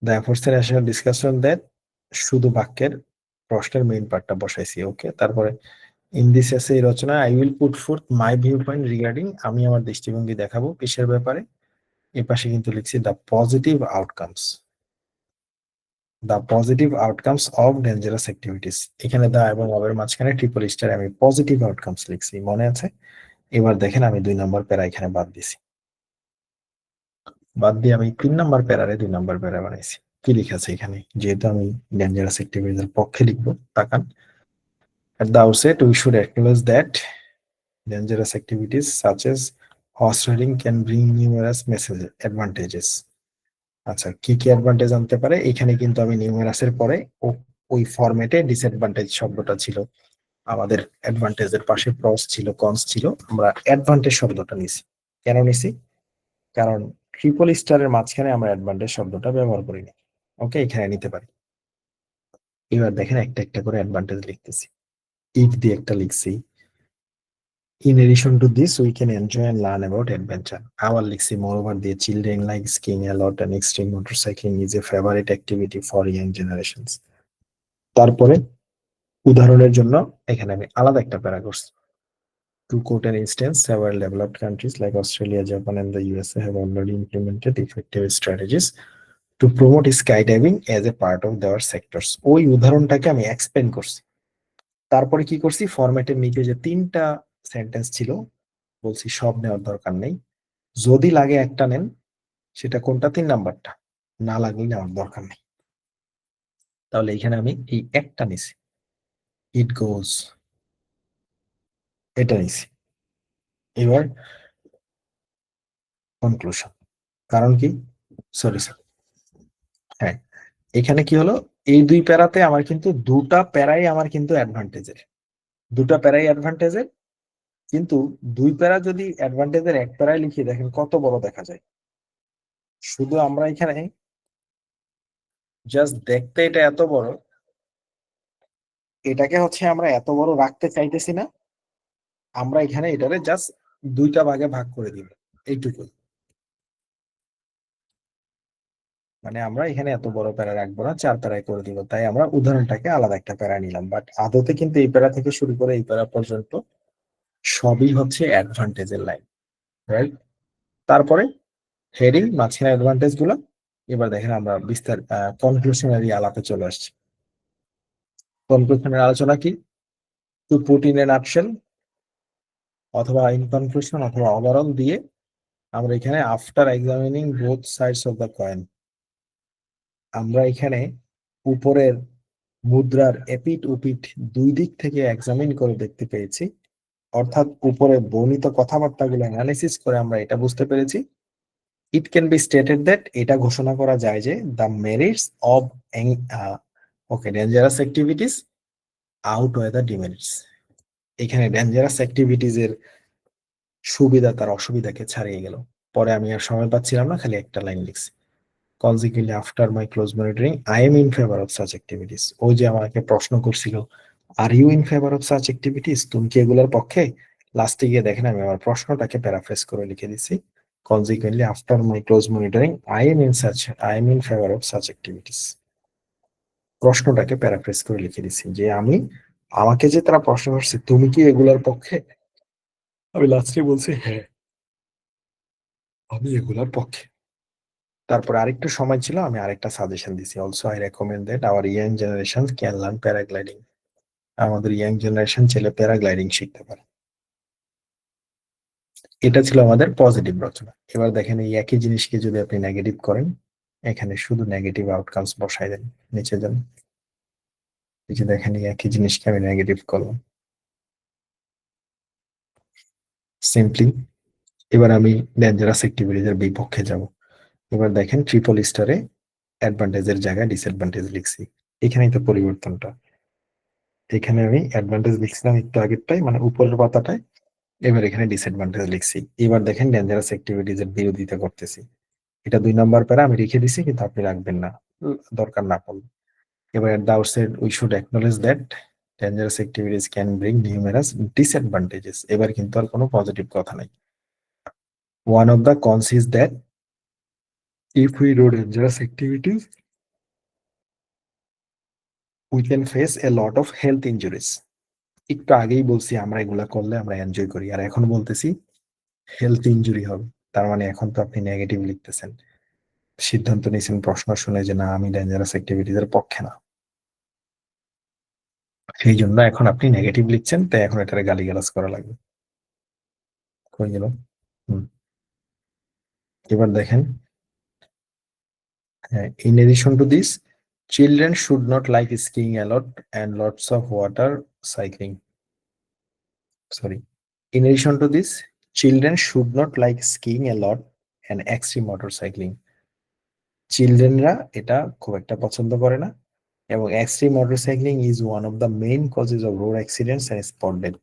The efforts national discussion that, শুধু বাক্যের প্রশ্নের মেইন পার্টটা বসাইছি। ওকে, তারপরে ইন দিস এসে এই রচনা I will put forth my view point regarding, আমি আমার দৃষ্টিভঙ্গি দেখাবো কিসের ব্যাপারে। এই পাশে কিন্তু লিখছি the positive outcomes, the positive outcomes of dangerous activities. এখানে দা এবং অবের মাঝখানে ট্রিপল স্টার আমি পজিটিভ আউটকামস লিখছি, মনে আছে। এবার দেখেন আমি 2 নম্বর প্যারা এখানে বাদ দিছি, বাদ দিয়ে আমি 3 নম্বর প্যারারে 2 নম্বর প্যারা বানাইছি। কি লিখেছে এখানে, যেহেতু আমি ডেঞ্জারাস অ্যাক্টিভিটির পক্ষে লিখবো, তাকান। At the outset, we should acknowledge that dangerous activities such as horse riding can bring numerous message advantages. আচ্ছা, কি কি অ্যাডভান্টেজ আনতে পারে? এখানে কিন্তু আমি নিউমেরাসের পরে ওই ফরম্যাটে ডিসঅ্যাডভান্টেজ শব্দটা ছিল, আমাদের অ্যাডভান্টেজের পাশে প্রস ছিল, কনস ছিল, আমরা অ্যাডভান্টেজ শব্দটা নিছি। কেন নিছি? কারণ ট্রিপল স্টারের মাঝখানে আমরা অ্যাডভান্টেজ শব্দটা ব্যবহার করি না। ওকে, এখানে নিতে পারি। এবার দেখেন একটা একটা করে অ্যাডভান্টেজ লিখতেছি। ইফ দিয়ে একটা লিখছি, in addition to this we can enjoy and learn about adventure. আবার লিখছি moreover দিয়ে children like skiing a lot and extreme motorcycling is a favorite activity for young generations. তারপরে উদাহরণের জন্য এখানে আমি আলাদা একটা প্যারা করছি। To quote an instance, several developed countries like Australia, Japan, and the USA have already implemented effective strategies to promote skydiving as a part of their sectors. ওই উদাহরণটাকে আমি এক্সপ্লেন করছি। তারপরে কি করছি, ফরম্যাটের নিচে যে তিনটা সেন্টেন্স ছিল বলছি সব নেওয়ার দরকার নেই, যদি লাগে একটা নেন। সেটা কোনটা? 3 নাম্বারটা। না লাগলে নেওয়ার দরকার নেই। তাহলে এখানে আমি এই একটা নিছি, ইট গোজ, এটা নিছি। এবার কনক্লুশন। কারণ কি, সরি স্যার, হ্যাঁ, এখানে কি হলো, এই দুই প্যারাতে আমার কিন্তু দুটা প্যারাই আমার কিন্তু অ্যাডভান্টেজের, দুটা প্যারাই অ্যাডভান্টেজের। কিন্তু দুই প্যারা যদি অ্যাডভান্টেজের এক প্যারায় লিখি, দেখেন কত বড় দেখা যায়। শুধু আমরা এখানে জাস্ট দেখতে এটা এত বড়, এটাকে হচ্ছে আমরা এত বড় রাখতে চাইতেছি না, আমরা এখানে এটারে জাস্ট দুইটা ভাগে ভাগ করে দিব, এইটুকু। মানে আমরা এখানে এত বড় প্যারা রাখবো না, 4 প্যারায় করে দিব, তাই আমরা উদাহরণটাকে আলাদা একটা প্যারা নিলাম। বাট আদতে কিন্তু এই প্যারা থেকে শুরু করে এই প্যারা পর্যন্ত সবই হচ্ছে অ্যাডভান্টেজের লাইন, রাইট? তারপরে হেডিং, মাঝখানে অ্যাডভান্টেজ গুলো। এবার দেখেন আমরা বিস্তার কনক্লুশনারি আলাপে চলে আসছি। কনক্লুশনের আলোচনা কি? Two put in a nutshell অথবা ইন কনক্লুশন অথবা ওভারঅল দিয়ে আমরা এখানে after examining both sides of the coin, আমরা এখানে উপরের মুদ্রার এপিট উপিট দুই দিক থেকে এক্সামিন করে দেখতে পেয়েছি, অর্থাৎ উপরে বর্ণিত কথাবার্তাগুলো অ্যানালিসিস করে আমরা এটা বুঝতে পেরেছি। It can be stated that, এটা ঘোষণা করা যায় যে the merits of okay dangerous activities outweigh the demerits. এখানে ডেঞ্জারাস অ্যাক্টিভিটিস এর সুবিধা তার অসুবিধাকে ছাড়িয়ে গেল। পরে আমি আর সময় পাচ্ছিলাম না, খালি একটা লাইন লিখছি। Consequently, after my close monitoring, I am in favor of such activities. ওই যে আমাকে প্রশ্ন করছিল, are you in favour of such activities, তুমি কি এগুলোর পক্ষে? লাস্টে গিয়ে দেখেন আমি আমার প্রশ্নটাকে প্যারাফ্রেজ করে লিখে দিছি, Consequently, after my close monitoring, I am in favor of such activities. প্রশ্নটাকে প্যারাফ্রেজ করে লিখে দিছি যে আমাকে যে তারা প্রশ্ন করছে, তুমি কি এগুলোর পক্ষে? আমি লাস্টে বলছি হ্যাঁ, আমি এগুলোর পক্ষে। তারপর আরেকটু সময় ছিল, আমি আরেকটা সাজেশন দিছি, also I recommend that our young generation can learn paragliding. আমাদের ইয়াং জেনারেশন ছেলে প্যারাগ্লাইডিং শিখতে পারে। এটা ছিল আমাদের পজিটিভ রচনা। এবার দেখেন এই একই জিনিসকে যদি আপনি নেগেটিভ করেন, এখানে শুধু নেগেটিভ আউটকামস বসাই দেন নিচে যান। এই যে দেখেন এই একই জিনিসকে আমি নেগেটিভ করলাম সিম্পলি। এবার আমি ডেঞ্জারাস অ্যাক্টিভিটিজ এর বিপক্ষে যাব। এবার দেখেন ট্রিপল স্টারে অ্যাডভান্টেজের জায়গায় ডিসঅ্যাডভান্টেজ লিখছি, এখানেই তো পরিবর্তনটা। এখানে আমি অ্যাডভান্টেজ লিখছিলাম একটু আগেরটাই, মানে উপরের পাতাটায়, এবার এখানে ডিসঅ্যাডভান্টেজ লিখছি। এবার দেখেন ডেঞ্জারাস অ্যাক্টিভিটিজ এর বিরোধিতা করতেছি। এটা 2 নম্বর প্যারা আমি রেখে দিছি, কিন্তু আপনি রাখবেন না দরকার না পড়লে। এবার at the outset we should acknowledge that dangerous activities can bring numerous disadvantages. এবার কিন্তু আর কোনো পজিটিভ কথা নাই। One of the cons is that if we do dangerous activities we can face a lot of health injuries. একটু আগেই বলছি আমরা এগুলা করলে আমরা এনজয় করি, আর এখন বলতেছি হেলথ ইনজুরি হবে। তার মানে এখন তো আপনি নেগেটিভ লিখতেছেন, সিদ্ধান্ত নিয়েছেন প্রশ্ন শুনে যে না আমি ডেঞ্জারাস অ্যাক্টিভিটিজ এর পক্ষে না, সেই জন্য এখন আপনি নেগেটিভ লিখছেন, তাই এখন এটারে গালিগালাজ করা লাগবে। কই গেল? এবার দেখেন, in addition to this, children should not like skiing a lot and lots of water cycling. Sorry. In addition to this, children should not like skiing a lot and extreme motorcycling. চিলড্রেনরা এটা খুব একটা পছন্দ করে না, এবং extreme motorcycling is one of the main causes of road accidents and spot death.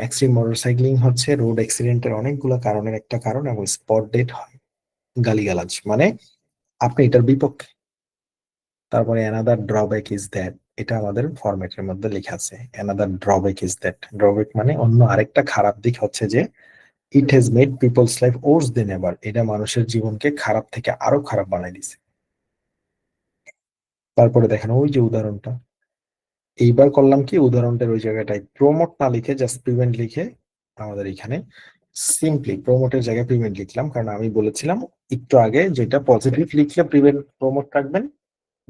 Extreme motorcycling হচ্ছে road অ্যাক্সিডেন্টের অনেকগুলো কারণের একটা কারণ, এবং স্পট ডেথ হয় গালিগালাজ মানে আপনি এটার বিপক্ষে। তারপরে অ্যানাদার ড্রব্যাক ইজ দ্যাট, এটা আমাদের ফরম্যাটের মধ্যে লেখা আছে। Another drawback is that, drawback মানে অন্য আরেকটা খারাপ দিক হচ্ছে যে it has made people's life worse than ever, এটা মানুষের জীবনকে খারাপ থেকে আরো খারাপ বানাই দিছে। তারপরে দেখেন ওই যে উদাহরণটা, এইবার করলাম কি উদাহরণটার ওই জায়গাটায় প্রমোট না লিখে জাস্ট প্রিভেন্ট লিখে আমাদের এখানে সিম্পলি প্রমোটের জায়গায় প্রিভেন্ট লিখলাম, কারণ আমি বলেছিলাম একটু আগে যেটা পজিটিভ লিখলে প্রিভেন্ট প্রমোট রাখবেন,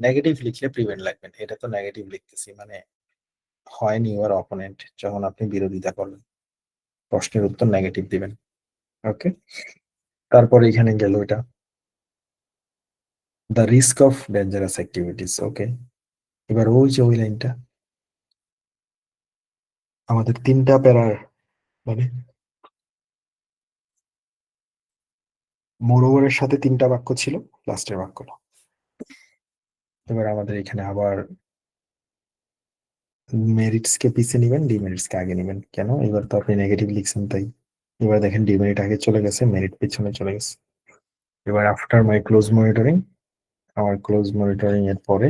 নেগেটিভ লিখলে প্রিভেন্ট লাগবেন। এটা তো নেগেটিভ লিখতেছি মানে হয়নি ইউর অপোনেন্ট, যখন আপনি বিরোধিতা করবেন প্রশ্নের উত্তর নেগেটিভ দিবেন। ওকে, তারপরে এখানে গেল এটা the risk of dangerous activities. Okay, এবার ওই যে ওই লাইনটা আমাদের তিনটা প্যারার মানে মোরওভারের সাথে তিনটা বাক্য ছিল, লাস্টের বাক্যটা। এবার আমাদের এখানে আবার মেরিটস কে পিছে নিবেন, ডিমেরিটস কে আগে নিবেন। কেন? এবার তো আপনি নেগেটিভ লিখছেন তাই। এবার দেখেন ডিমেরিট আগে চলে গেছে, মেরিট পিছনে চলে গেছে। এবার আফটার মাই ক্লোজ মনিটরিং, আমার ক্লোজ মনিটরিং এর পরে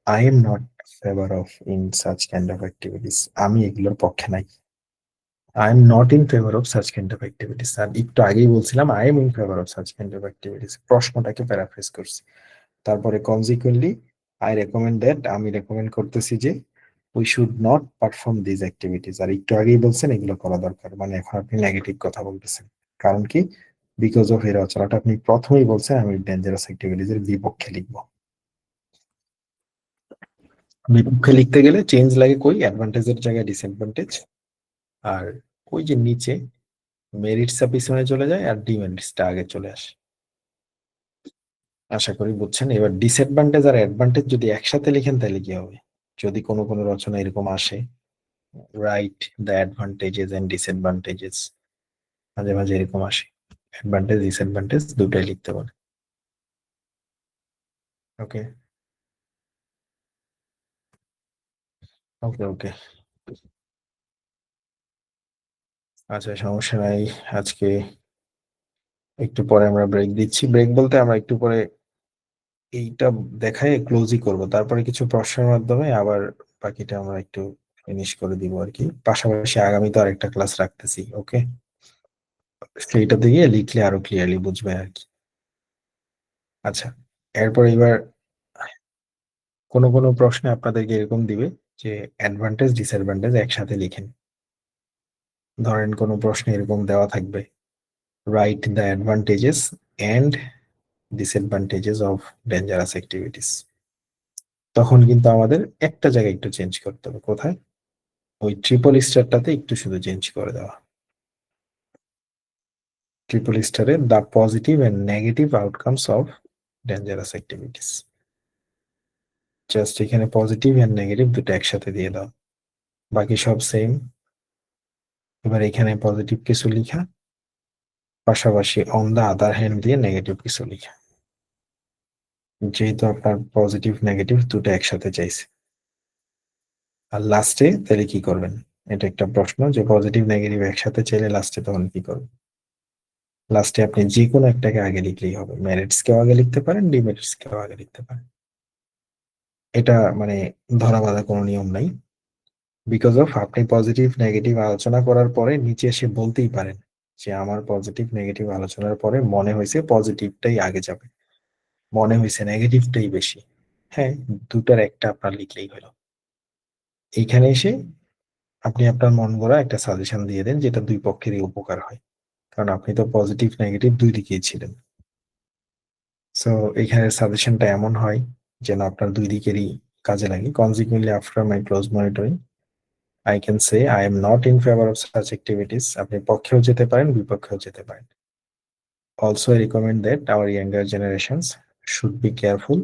I am not favour of in such kind of activities, আমি এগুলোর পক্ষে নাই। I am not in favour of such kind of activities, আর একটু আগেই বলছিলাম I am in favour of such kind of activities, প্রশ্নটাকে প্যারাফ্রেজ করছি। তারপরে কনজিকুয়েন্টলি আই রেকমেন্ড দ্যাট, আমি রেকমেন্ড করতেছি যে we should not perform these activities, আর একটু আগেই বলছেন এগুলো করা দরকার, মানে এখন আপনি নেগেটিভ কথা বলতেছেন। কারণ কি? বিকজ অফ এর রচনাটা আপনি প্রথমেই বলছেন আমি ডেঞ্জারাস অ্যাক্টিভিটিস এর বিপক্ষে লিখবো। বিপক্ষে লিখতে গেলে চেঞ্জ লাগে কই? অ্যাডভান্টেজের জায়গায় ডিসঅ্যাডভান্টেজ, আর ওই যে নিচে মেরিটসটা পিছনে চলে যায় আর ডিমেরিটসটা আগে চলে আসে। আশা করি বুঝছেন। এবার ডিসঅ্যাডভান্টেজ আর অ্যাডভান্টেজ যদি একসাথে লিখেন তাহলে কি হবে? যদি কোনো কোনো রচনা এরকম আসে, write the advantages and disadvantages, মাঝে মাঝে এরকম আসে, অ্যাডভান্টেজ ডিসঅ্যাডভান্টেজ দুটাই লিখতে পারে। ওকে ওকে ওকে, আচ্ছা সমস্যা নাই। আজকে একটু পরে আমরা ব্রেক দিচ্ছি, ব্রেক বলতে আমরা একটু পরে এইটা দেখায় ক্লোজই করব, তারপরে কিছু প্রশ্নের মাধ্যমে আবার বাকিটা আমরা একটু ফিনিশ করে দিব আর কি। পাশাপাশি আগামী তো আরেকটা ক্লাস রাখতেছি। ওকে, সেইটা দিয়ে লিখলে আরো ক্লিয়ারলি বুঝবে আর কি। আচ্ছা, এরপর এবার কোনো কোনো প্রশ্নে আপনাদেরকে এরকম দিবে যে অ্যাডভান্টেজ ডিসঅ্যাডভান্টেজ একসাথে লিখেন। ধরেন কোনো প্রশ্নে এরকম দেওয়া থাকবে write the advantages and disadvantages of dangerous activities, তখন কিন্তু আমাদের একটা জায়গায় একটু চেঞ্জ করতে হবে। কোথায়? ওই ট্রিপল স্টারটাতে একটু শুধু চেঞ্জ করে দেওয়া। ট্রিপল স্টারে the positive and negative outcomes of dangerous activities, just এখানে পজিটিভ এন্ড নেগেটিভ দুটো একসাথে দিয়ে দাও, বাকি সব সেম। এবার এখানে পজিটিভ কিছু লিখা, পাশাপাশি অন দা আদার হ্যান্ড দিয়ে নেগেটিভ কিছু লিখা, যেহেতু আপনার পজিটিভ নেগেটিভ দুটো একসাথে চাইছে। আর লাস্টে তাহলে কি করবেন? এটা একটা প্রশ্ন যে পজিটিভ নেগেটিভ একসাথে চাইলে লাস্টে তখন কি করবেন? লাস্টে আপনি যে কোনো একটাকে আগে লিখলেই হবে, মেরিটস কেও আগে লিখতে পারেন, ডিমেরিটস কেও আগে লিখতে পারেন। এটা মানে ধরা বাঁধা কোনো নিয়ম নাই। বিকজ অফ আপনি পজিটিভ নেগেটিভ আলোচনা করার পরে নিচে এসে বলতেই পারেন যে আমার পজিটিভ নেগেটিভ আলোচনার পরে মনে হয়েছে পজিটিভটাই আগে যাবে, মনে হয়েছে নেগেটিভটাই বেশি। হ্যাঁ, দুটার একটা আপনার লিখলেই হলো। এইখানে এসে আপনি আপনার মন গড়া একটা সাজেশন দিয়ে দেন যেটা দুই পক্ষেরই উপকার হয়, কারণ আপনি তো পজিটিভ নেগেটিভ দুই দিকেই ছিলেন। সো এখানে সাজেশনটা এমন হয় যেন আপনার দুই দিকেরই কাজে লাগে। Consequently after my close monitoring I can say I am not in favour of such activities, আপনি পক্ষেও যেতে পারেন বিপক্ষেও যেতে পারেন। Also I recommend that our younger generations should be careful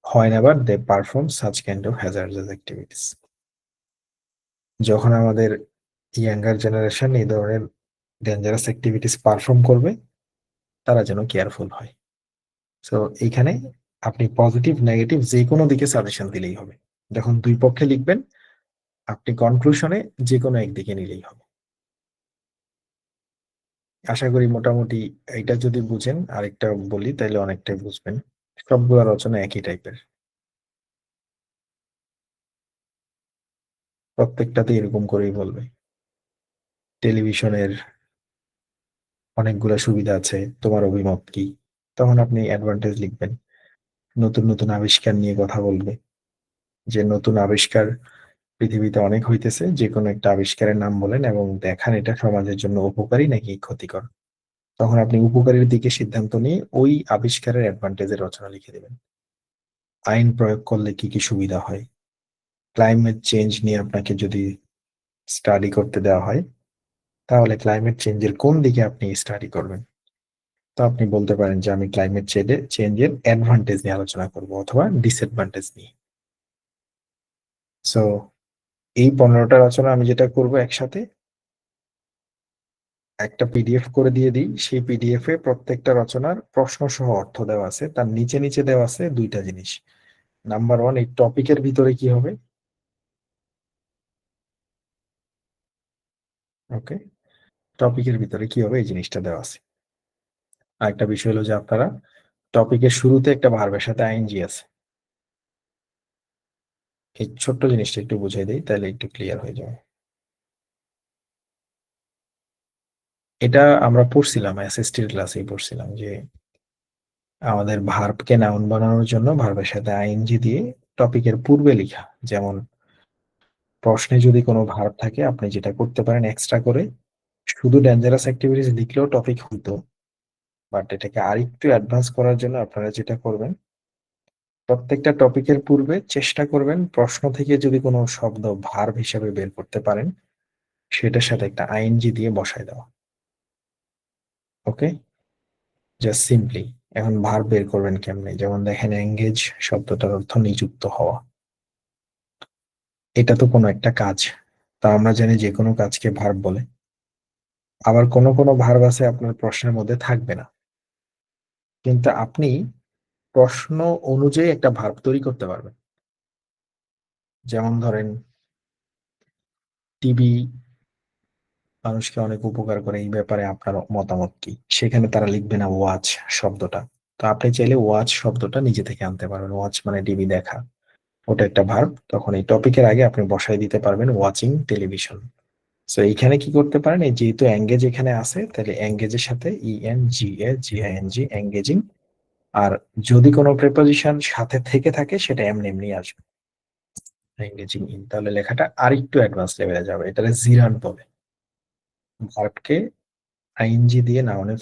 whenever they perform such kind of hazardous activities. যখন আমাদের younger generation এই ধরনের ডেঞ্জারাস অ্যাক্টিভিটিস পারফর্ম করবে, তারা যেন কেয়ারফুল হয়। সো এইখানে আপনি পজিটিভ নেগেটিভ যে কোনো দিকে সাজেশন দিলেই হবে। যখন দুই পক্ষে লিখবেন, আপনি কনক্লুশনে যে কোনো একদিকে নিলেই হবে। আশা করি মোটামুটি এটা যদি বুঝেন, আরেকটা বলি তাহলে অনেকটাই বুঝবেন। সবগুলো রচনা একই টাইপের, প্রত্যেকটাতে এরকম করেই বলবে। টেলিভিশনের অনেকগুলো সুবিধা আছে, তোমার অভিমত কি? তখন আপনি অ্যাডভান্টেজ লিখবেন। নতুন নতুন আবিষ্কার নিয়ে কথা বলবে, যে নতুন আবিষ্কার পৃথিবীতে অনেক হইতেছে, যে কোনো একটা আবিষ্কারের নাম বলেন এবং দেখান এটা সমাজের জন্য উপকারী নাকি ক্ষতিকর। তখন আপনি উপকারীর দিকে সিদ্ধান্ত নিয়ে ওই আবিষ্কারের অ্যাডভান্টেজের রচনা লিখে দেবেন। আইন প্রয়োগ করলে কি কি সুবিধা হয়, ক্লাইমেট চেঞ্জ নিয়ে আপনাকে যদি স্টাডি করতে দেওয়া হয়, তাহলে ক্লাইমেট চেঞ্জের কোন দিকে আপনি স্টাডি করবেন। তো আপনি বলতে পারেন যে আমি ক্লাইমেট চেঞ্জের অ্যাডভান্টেজ নিয়ে আলোচনা করব অথবা ডিসঅ্যাডভান্টেজ নিয়ে। সো এই 15টা রচনা আমি যেটা করব, একসাথে একটা পিডিএফ করে দিয়ে দিই। সেই পিডিএফ এ প্রত্যেকটা রচনার প্রশ্ন সহ অর্থ দেওয়া আছে, তার নিচে নিচে দেওয়া আছে দুইটা জিনিস। নাম্বার ওয়ান, এই টপিকের ভিতরে কি হবে, ওকে, টপিকের ভিতরে কি হবে এই জিনিসটা দেওয়া আছে। আর একটা বিষয় হলো যে আপনারা টপিকের শুরুতে একটা ভার্বের সাথে আইএনজি আছে। এই ছোট্ট জিনিসটা একটু বুঝিয়ে দিই, তাহলে একটু ক্লিয়ার হয়ে যাবে। এটা আমরা পড়ছিলাম, এসএসটির ক্লাসেই পড়ছিলাম যে আমাদের ভার্বকে নাউন বানানোর জন্য ভার্বের সাথে আইএনজি দিয়ে টপিকের পূর্বে লেখা। যেমন প্রশ্নে যদি কোনো ভার্ব থাকে, আপনি যেটা করতে পারেন এক্সট্রা করে, শুধু ডেঞ্জারাস অ্যাক্টিভিটিস লিখলেও টপিক হতো। বাট এটাকে আরেকটু অ্যাডভান্স করার জন্য আপনারা যেটা করবেন, প্রত্যেকটা টপিকের পূর্বে চেষ্টা করবেন প্রশ্ন থেকে যদি কোনো শব্দ ভার্ব হিসেবে বের করতে পারেন, সেটার সাথে একটা আইএনজি দিয়ে বসায় দেওয়া। ওকে, জাস্ট সিম্পলি। এখন ভার্ব বের করবেন কেমনে, যেমন দেখেন এঙ্গেজ শব্দটার অর্থ নিযুক্ত হওয়া। এটা তো কোনো একটা কাজ, তা আমরা জানি যে কোনো কাজকে ভার্ব বলে। আবার কোনো কোনো ভার্ব আছে আপনার প্রশ্নের মধ্যে থাকবে না, কিন্তু আপনি প্রশ্ন অনুযায়ী একটা ভার্ব তৈরি করতে পারবেন। যেমন ধরেন টিভি মানুষকে অনেক উপকার করে, এই ব্যাপারে আপনার মতামত কি, সেখানে তারা লিখবে না ওয়াচ শব্দটা। তো আপনি চাইলে ওয়াচ শব্দটা নিজে থেকে আনতে পারবেন। ওয়াচ মানে টিভি দেখা, ওটা একটা ভার্ব। তখন এই টপিকের আগে আপনি বসাই দিতে পারবেন ওয়াচিং টেলিভিশন। তো এইখানে কি করতে পারেন, এই যেহেতু এঙ্গেজ এখানে আছে, তাহলে এঙ্গেজের সাথে ইএনজিএজিআইএনজি এঙ্গেজিং। আর যদি কোনো প্রিপোজিশন সাথে থেকে থাকে সেটা এমনি এমনি আসবে, এঙ্গেজিং ইন। তাহলে লেখাটা আরেকটু অ্যাডভান্স লেভেলে যাবে। এটারে জিরান্ড বলে। ভার্বকে আইএনজি দিয়ে নাউনে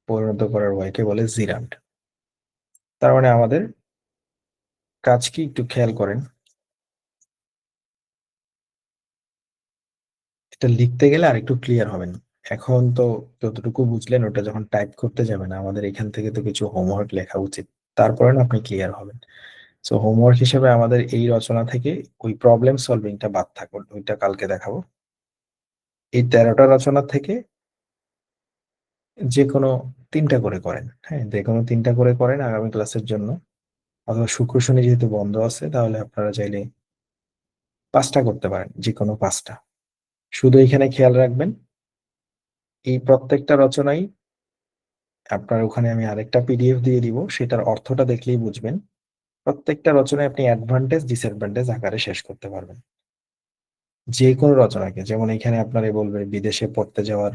পরিণত করার ওয়াইকে বলে জিরান্ড। তার মানে আমাদের কাজ কি একটু খেয়াল করেন। এটা লিখতে গেলে আর একটু ক্লিয়ার হবেন। এখন তো যতটুকু বুঝলেন, ওটা যখন টাইপ করতে যাবেন আমাদের এখান থেকে তো কিছু হোমওয়ার্ক লেখা উচিত, তারপরে না আপনি ক্লিয়ার হবেন। সো হোমওয়ার্ক হিসেবে আমাদের এই রচনা থেকে ওই প্রবলেম সলভিংটা বাদ থাকবে, ওইটা কালকে দেখাবো। এই 13টা রচনা থেকে যে কোনো তিনটা করে করেন, হ্যাঁ, যে কোনো তিনটা করে করেন আগামী ক্লাসের জন্য। অথবা শুক্র শনি যেহেতু বন্ধ আছে, তাহলে আপনারা চাইলে 5টা করতে পারেন, যে কোনো 5টা। শুধু এখানে খেয়াল রাখবেন, এই প্রত্যেকটা রচনাই আপনার ওখানে আমি আরেকটা পিডিএফ দিয়ে দিব, সেটার অর্থটা দেখলেই বুঝবেন। প্রত্যেকটা রচনায় আপনি অ্যাডভান্টেজ ডিসঅ্যাডভান্টেজ আকারে শেষ করতে পারবেন যে কোনো রচনাকে। যেমন এখানে আপনারে বলবে বিদেশে পড়তে যাওয়ার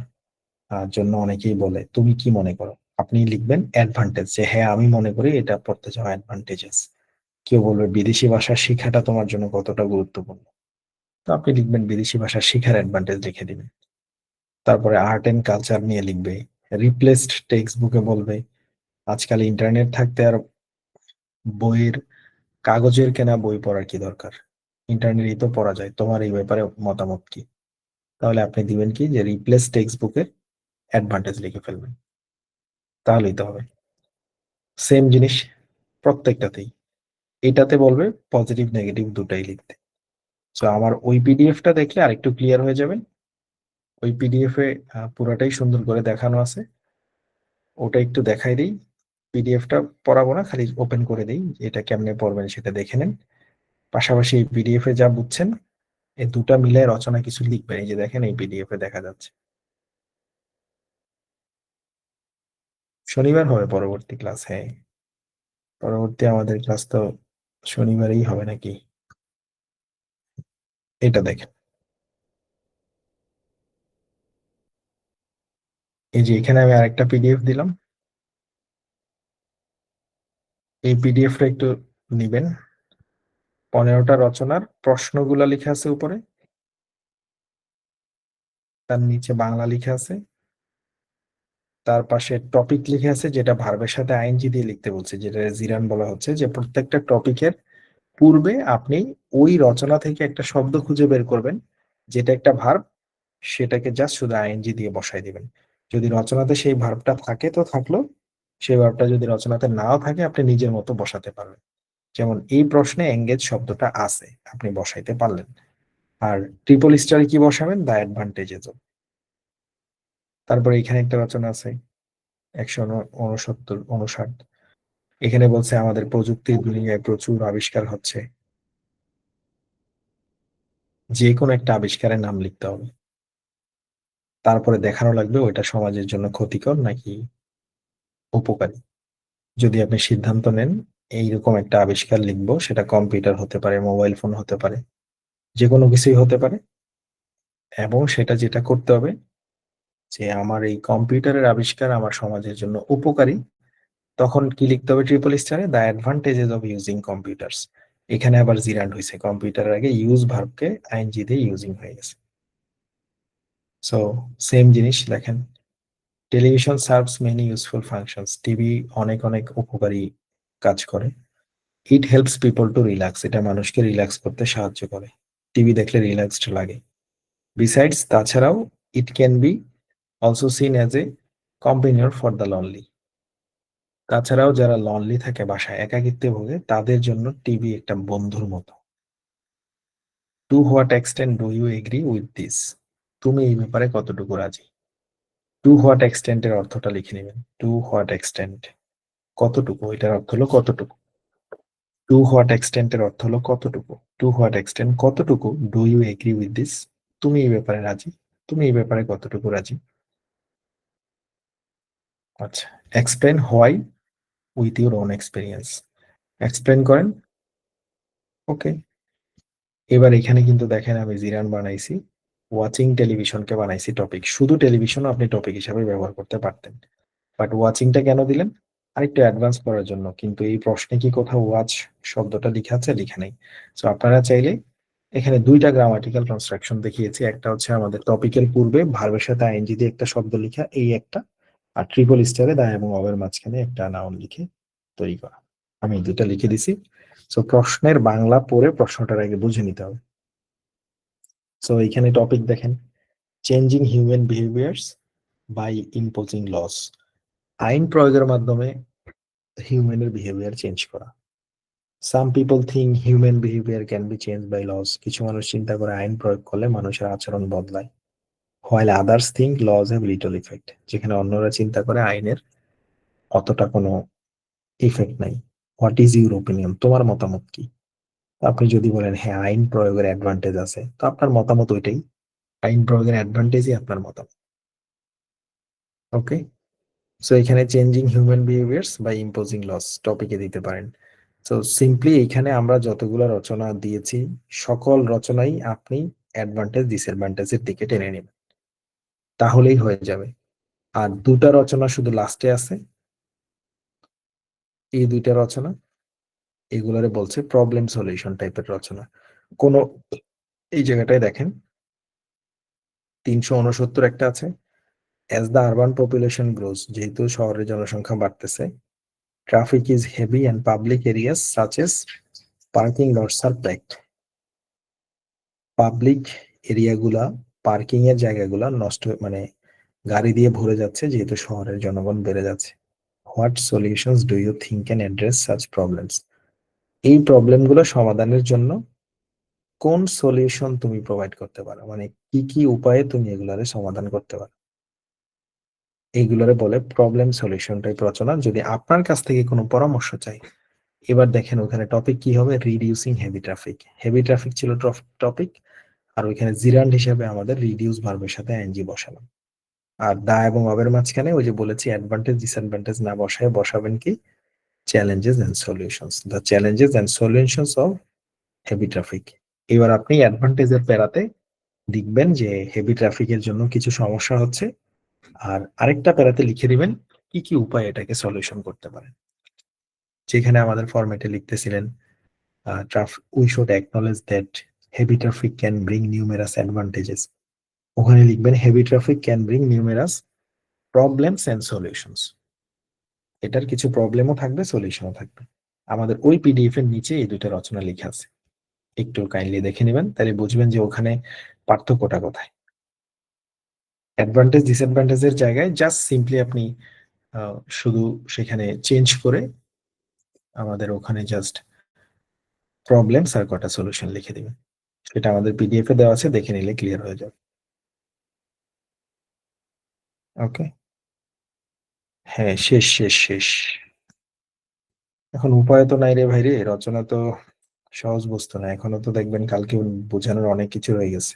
জন্য অনেকেই বলে, তুমি কি মনে করো? আপনি লিখবেন অ্যাডভান্টেজ, যে হ্যাঁ আমি মনে করি এটা পড়তে যাওয়া অ্যাডভান্টেজেস। কেউ বলবে বিদেশি ভাষা শেখাটা তোমার জন্য কতটা গুরুত্বপূর্ণ, তো আপনি লিখবেন বিদেশি ভাষা শেখার অ্যাডভান্টেজ লিখে দিবেন। তারপরে আর্ট এন্ড কালচার নিয়ে লিখবে, রিপ্লেসড টেক্সট বুকে বলবে আজকাল ইন্টারনেট থাকতে আর বইয়ের কাগজের কেনা বই পড়ার কি দরকার, ইন্টারনেটই তো পড়া যায়, তোমার এই ব্যাপারে মতামত কি? তাহলে আপনি দিবেন কি, যে রিপ্লেস টেক্সট বুকের অ্যাডভান্টেজ লিখে ফেলবেন, তাহলেই তো হবে। সেম জিনিস প্রত্যেকটাতেই, এটাতে বলবে পজিটিভ নেগেটিভ দুটাই লিখতে। তো আমার ওই পিডিএফটা দেখলে আরেকটু ক্লিয়ার হয়ে যাবেন। ওই পিডিএফ এ পুরাটাই সুন্দর করে দেখানো আছে, ওটা একটু দেখাই দিই। পিডিএফটা পড়াবো না, খালি ওপেন করে দিই, এটা কেমনে পড়বেন সেটা দেখে নেন। পাশাপাশি এই পিডিএফ এ যা বুঝছেন এই দুটা মিলে রচনা কিছু লিখবেন। এই যে দেখেন এই পিডিএফ এ দেখা যাচ্ছে। শনিবার হবে পরবর্তী ক্লাস, হ্যাঁ। পরবর্তী আমাদের ক্লাস তো শনিবারেই হবে নাকি? এটা দেখেন, এই যে এখানে আমি আরেকটা পিডিএফ দিলাম। এই পিডিএফটা একটু নিবেন। 15টা রচনার প্রশ্নগুলা লেখা আছে উপরে, তার নিচে বাংলা লেখা আছে, তার পাশে টপিক লিখে আছে, যেটা ভার্বের সাথে আইএনজি দিয়ে লিখতে বলছে, যেটা জিরান বলা হচ্ছে। যে প্রত্যেকটা টপিকের পূর্বে আপনি ওই রচনা থেকে একটা শব্দ খুঁজে বের করবেন, যেটা একটা ভার্ব, সেটাকে জাস্ট শুধু আইএনজি দিয়ে বসাই দিবেন। যদি রচনাতে সেই ভার্বটা থাকে তো থাকলো, সেই ভার্বটা যদি রচনাতে নাও থাকে আপনি নিজের মতো বসাতে পারবেন। যেমন এই প্রশ্নে এঙ্গেজ শব্দটা আছে, আপনি বসাইতে পারলেন। আর ট্রিপল স্টারে কি বসাবেন? দা অ্যাডভান্টেজেস। তারপরে এখানে একটা রচনা আছে 169 59। এখানে বলছে আমাদের প্রযুক্তির দুনিয়ায় প্রচুর আবিষ্কার হচ্ছে, যে কোনো একটা আবিষ্কারের নাম লিখতে হবে। তারপরে দেখানো লাগবে ওইটা সমাজের জন্য ক্ষতিকর নাকি উপকারী। যদি আপনি সিদ্ধান্ত নেন এইরকম একটা আবিষ্কার লিখবো, সেটা কম্পিউটার হতে পারে, মোবাইল ফোন হতে পারে, যে কোনো কিছুই হতে পারে, এবং সেটা যেটা করতে হবে যে আমার এই কম্পিউটারের আবিষ্কার আমার সমাজের জন্য উপকারী, তখন কি লিখতে হবে ট্রিপল স্টারে? The advantages of using computers. এখানে আবার জিরান্ড হয়েছে, কম্পিউটারের আগে ইউজ ভার্বকে আইএনজি দিয়ে ইউজিং হয়ে গেছে। সো সেম জিনিস দেখেন, television serves many useful functions. TV অনেক অনেক উপকারী কাজ করে। It helps people to relax. এটা মানুষকে রিল্যাক্স করতে সাহায্য করে, টিভি দেখলে রিল্যাক্সড লাগে। বিসাইডস, তাছাড়াও, ইট can be also scene as a companion for the lonely. তাছাড়াও যারা লনলি থাকে, বাসায় একাকিত্বে ভোগে, তাদের জন্য টিভি একটা বন্ধুর মতো। To what extent do you agree with this? তুমি এই ব্যাপারে কতটুকু রাজি? টু হোয়াট এক্সটেন্টের অর্থটা লিখে নেবেন। টু হোয়াট এক্সটেন্ট, কতটুকু, এটার অর্থ হলো কতটুকু। টু হোয়াট এক্সটেন্টের অর্থ হলো কতটুকু। টু হোয়াট এক্সটেন্ট, কতটুকু, do you agree with this, তুমি এই ব্যাপারে রাজি, তুমি এই ব্যাপারে কতটুকু রাজি। আচ্ছা, explain why with your own experience. Explain করেন। ওকে, এবার এখানে কিন্তু দেখেন আমি জিরান বানাইছি, ওয়াচিং টেলিভিশনকে বানাইছি টপিক। শুধু টেলিভিশনও আপনি টপিক হিসাবে ব্যবহার করতে পারতেন, বাট ওয়াচিংটা কেন দিলেন? আরেকটু অ্যাডভান্স করার জন্য। কিন্তু এই প্রশ্নে কি কোথাও ওয়াচ শব্দটা লিখা আছে? লিখা নেই। সো আপনারা চাইলে এখানে দুইটা গ্রামাটিক্যাল কনস্ট্রাকশন দেখিয়েছি। একটা হচ্ছে আমাদের টপিকের পূর্বে ভার্বের সাথে আইএনজি দিয়ে একটা শব্দ লিখা, এই একটা। আর ট্রিপল স্টারে দা এবং অবের মাঝখানে একটা নাউন লিখে তৈরি করা। আমি এই দুটা লিখে দিছি। সো প্রশ্নের বাংলা পড়ে প্রশ্নটার আগে বুঝে নিতে হবে। সো এখানে টপিক দেখেন, changing human behaviours by imposing laws. আইন প্রয়োগের মাধ্যমে হিউম্যানের বিহেভিয়ার চেঞ্জ করা। Some people think human behaviour can be change by laws. কিছু মানুষ চিন্তা করে আইন প্রয়োগ করলে মানুষের আচরণ বদলায়। While others think laws have little effect. যেখানে অন্যরা চিন্তা করে আইনের অতটা কোনো ইফেক্ট নাই। What is your opinion? তোমার মতামত কি? আপনি যদি বলেন হ্যাঁ আইন প্রয়োগের অ্যাডভান্টেজ আছে, তো আপনার মতামত ওইটাই, আইন প্রয়োগের অ্যাডভান্টেজই আপনার মতামত। ওকে, সো এখানে চেঞ্জিং হিউম্যান বিহেভিয়ার্স বা ইম্পোজিং লস টপিকে দিতে পারেন। তো সিম্পলি এখানে আমরা যতগুলো রচনা দিয়েছি, সকল রচনাই আপনি অ্যাডভান্টেজ ডিসঅ্যাডভান্টেজের দিকে টেনে নেবেন, তাহলেই হয়ে যাবে। আর দুটা রচনা শুধু লাস্টে আছে, এই দুইটা রচনা, এগুলারে বলছে প্রবলেম সলিউশন টাইপের রচনা। কোন, এই জায়গাটায় দেখেন 369 একটা আছে, as the urban population grows. যেহেতু শহরের জনসংখ্যা বাড়তেছে, traffic is heavy and public areas such as parking lots are packed. Public এরিয়াগুলা, পার্কিং এর জায়গাগুলা নষ্ট, মানে গাড়ি দিয়ে ভরে যাচ্ছে, যেহেতু শহরের জনগণ বেড়ে যাচ্ছে। What solutions do you think can address such problems? এই প্রবলেমগুলো সমাধানের জন্য কোন সলিউশন তুমি প্রোভাইড করতে পারো, মানে কি কি উপায়ে তুমি এগুলারে সমাধান করতে পারো, এইগুলারে বলে প্রবলেম সলিউশন টাইপ রচনা। যদি আপনার কাছ থেকে কোনো পরামর্শ চাই, এবার দেখেন ওখানে টপিক কি হবে, reducing heavy traffic. Heavy traffic ছিল টপিক, আর ওইখানে জিরান্ড হিসেবে আমাদের রিডিউস ভার্বের সাথে আইএনজি বসালাম। আর দা এবং অবের মাঝখানে ওই যে বলেছি অ্যাডভান্টেজ ডিসঅ্যাডভান্টেজ না বসায় বসাবেন কি, challenges and solutions, the challenges and solutions of heavy traffic. এবার আপনি অ্যাডভান্টেজের প্যারাতে লিখবেন যে হেভি ট্রাফিকের জন্য কিছু সমস্যা হচ্ছে, আর আরেকটা প্যারাতে লিখে দিবেন কি কি উপায় এটাকে সলিউশন করতে পারেন। যেখানে আমাদের ফরম্যাটে লিখতেছিলেন we should acknowledge that heavy traffic can bring numerous advantages, ওখানে লিখবেন heavy traffic can bring numerous problems and solutions. এটার কিছু প্রবলেমও থাকবে, সলিউশনও থাকবে। আমাদের ওই পিডিএফ এর নিচে এই দুটো রচনা লেখা আছে, একটু কাইন্ডলি দেখে নেবেন, তাহলে বুঝবেন যে ওখানে পার্থক্যটা কোথায়। অ্যাডভান্টেজ ডিসঅ্যাডভান্টেজের জায়গায় জাস্ট সিম্পলি আপনি শুধু সেখানে চেঞ্জ করে আমাদের ওখানে জাস্ট প্রবলেমস আর কটা সলিউশন লিখে দিবেন। সেটা আমাদের পিডিএফ এ দেওয়া আছে, দেখে নিলে ক্লিয়ার হয়ে যাবে। ওকে, হ্যাঁ শেষ শেষ শেষ। এখন উপায় তো নাই রে ভাই রে, রচনা তো সহজ বস্তু না, এখনো তো দেখবেন কালকে বোঝানোর অনেক কিছু রয়ে গেছে।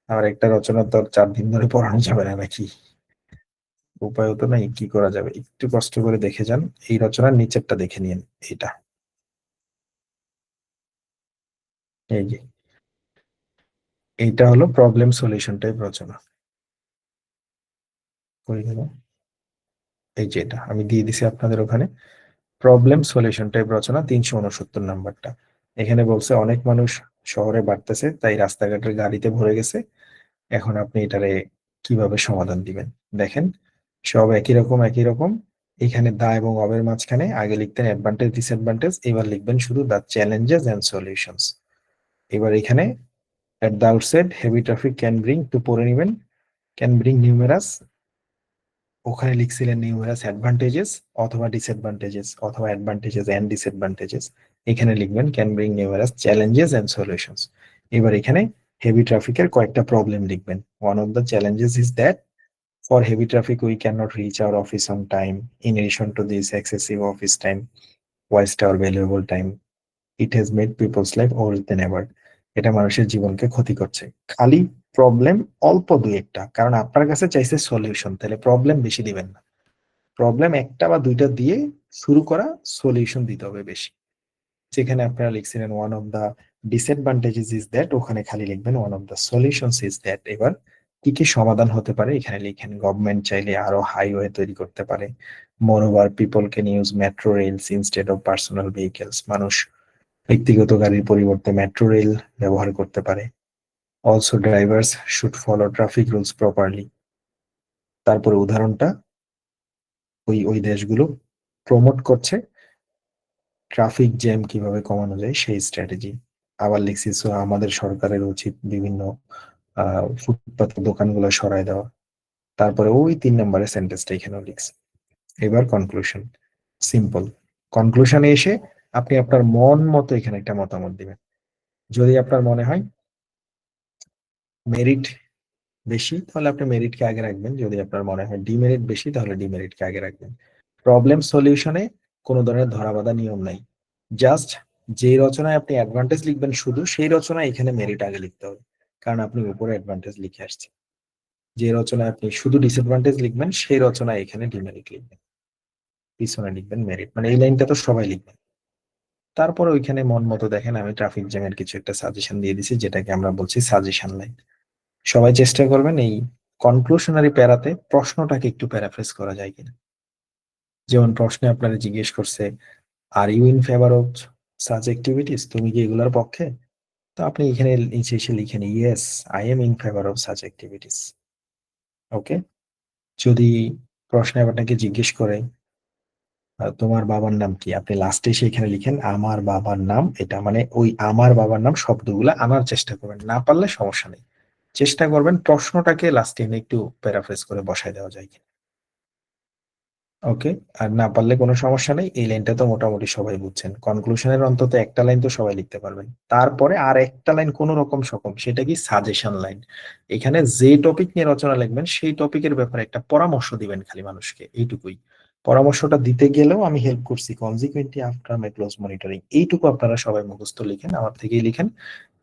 আর একটা রচনা তো আর 4 দিন ধরে পড়ানো যাবে না নাকি, উপায়ও তো নাই, কি করা যাবে, একটু কষ্ট করে দেখে যান। এই রচনার নিচেরটা দেখে নিন, এইটা, এই যে এইটা হলো প্রবলেম সলিউশন টাইপ রচনা। কই গেল, এই যে এটা আমি দিয়ে দিছি আপনাদের ওখানে, প্রবলেম সলিউশন টাইপ রচনা 369 নাম্বারটা। এখানে বলছে অনেক মানুষ শহরে বাড়তেছে, তাই রাস্তাঘাটের গাড়িতে ভরে গেছে, এখন আপনি এটারে কিভাবে সমাধান দিবেন। দেখেন সব একই রকম একই রকম। এখানে দা এবং অবের মাঝখানে আগে লিখতেন অ্যাডভান্টেজ ডিসঅ্যাডভান্টেজ, এবার লিখবেন শুধু দা চ্যালেঞ্জেস এন্ড সলিউশনস। এবার এখানে at the outset heavy traffic can bring, তো পড়ে নিবেন, ক্যান ব্রিং নিউমেরাস, ওখানে লিখছিলেন নিউমেরাস অ্যাডভান্টেজেস অথবা ডিসঅ্যাডভান্টেজেস অথবা অ্যাডভান্টেজেস এন্ড ডিসঅ্যাডভান্টেজেস, এখানে লিখবেন can bring numerous challenges and solutions. এবার এখানে হেভি ট্রাফিকের কয়েকটা প্রবলেম লিখবেন। One of the challenges is that for heavy traffic, we cannot reach our office on time. In addition to this excessive office time, waste our valuable time. It has made people's life worse than ever. এটা মানুষের জীবনকে ক্ষতি করছে। খালি problem অল্প দুই একটা, কারণ আপনার কাছে চাইছে সলিউশন, তাহলে প্রবলেম বেশি দিবেন না। প্রবলেম একটা বা দুইটা দিয়ে শুরু করা, সলিউশন দিতে হবে বেশি। যেখানে আপনারা লিখছিলেন one of the disadvantages is that, ওখানে খালি লিখবেন one of the solutions is that. এবার কি কি সমাধান হতে পারে এখানে লিখেন। গভর্নমেন্ট চাইলে আরো হাইওয়ে তৈরি করতে পারে। Moreover people can use metro rails instead of personal vehicles, মানুষ ব্যক্তিগত গাড়ির পরিবর্তে মেট্রো রেল ব্যবহার করতে পারে। Also drivers should follow traffic rules properly. তারপরে উদাহরণটা ওই ওই দেশগুলো প্রমোট করছে ট্রাফিক জ্যাম কিভাবে কমানো যায় সেই স্ট্র্যাটেজি। আবার লিখছি সো আমাদের সরকারের উচিত বিভিন্ন ফুটপাতের দোকানগুলো সরায় দেওয়া। তারপরে ওই 3 নম্বরের সেন্টেন্সটা এখানেও লিখছি। এবার কনক্লুশন, সিম্পল। কনক্লুশনে এসে আপনি আপনার মন মতো এখানে একটা মতামত দিবেন। যদি আপনার মনে হয় মেরিট বেশি, তাহলে আপনি মেরিটকে আগে রাখবেন। যদি আপনার মনে হয় ডিমেরিট বেশি, তাহলে ডিমেরিটকে আগে রাখবেন। প্রবলেম সলিউশনে কোনো ধরনের ধরাবাঁধা নিয়ম নাই। জাস্ট যে রচনায় আপনি অ্যাডভান্টেজ লিখবেন শুধু সেই রচনায় এখানে মেরিট আগে লিখতে হবে, কারণ আপনি উপরে অ্যাডভান্টেজ লিখে আসছেন। যে রচনায় আপনি শুধু ডিসঅ্যাডভান্টেজ লিখবেন সেই রচনায় এখানে ডিমেরিট লিখবেন, পিছনে লিখবেন মেরিট, মানে এই লাইনটা তো সবাই লিখবেন। তারপর ওইখানে মন মতো দেখেন আমি ট্রাফিক জ্যামের কিছু একটা সাজেশন দিয়ে দিছি, যেটাকে আমরা বলছি সাজেশন লাইন। সবাই চেষ্টা করবেন এই কনক্লুশনারি প্যারাতে প্রশ্নটাকে একটু প্যারাফ্রেজ করা যায় কিনা। যেমন প্রশ্নে আপনারা জিজ্ঞেস করছে are you in favour of such activities, তুমি কি এগুলোর পক্ষে? তো আপনি এখানে নিচে এসে লিখেন yes I am in favour of such activities. Okay. যদি প্রশ্নে আপনাকে জিজ্ঞেস করে তোমার বাবার নাম কি, আপনি লাস্টে এসে এখানে লিখেন আমার বাবার নাম, এটা মানে ওই আমার বাবার নাম শব্দগুলো আনার চেষ্টা করবেন, না পারলে সমস্যা নেই, চেষ্টা করবেন প্রশ্নটাকে লাস্টে এনে একটু প্যারাফ্রেজ করে বসায় দেওয়া যায় কিনা। ওকে, আর না পারলে কোনো সমস্যা নেই, এই লাইনটা তো মোটামুটি সবাই বুঝছেন। কনক্লুশনের অন্তত একটা লাইন তো সবাই লিখতে পারবেন। তারপরে আর একটা লাইন কোন রকম সকম, সেটা কি সাজেশন লাইন। এখানে যে টপিক নিয়ে রচনা লিখবেন সেই টপিকের ব্যাপারে একটা পরামর্শ দিবেন খালি মানুষকে, এইটুকুই। পরামর্শটা দিতে গেলেও আমি হেল্প করছি, কনজিকুয়েন্টলি আফটার মাই ক্লোজ মনিটরিং, এইটুকু আপনারা সবাই মুখস্থ লিখেন, আমার থেকেই লিখেন।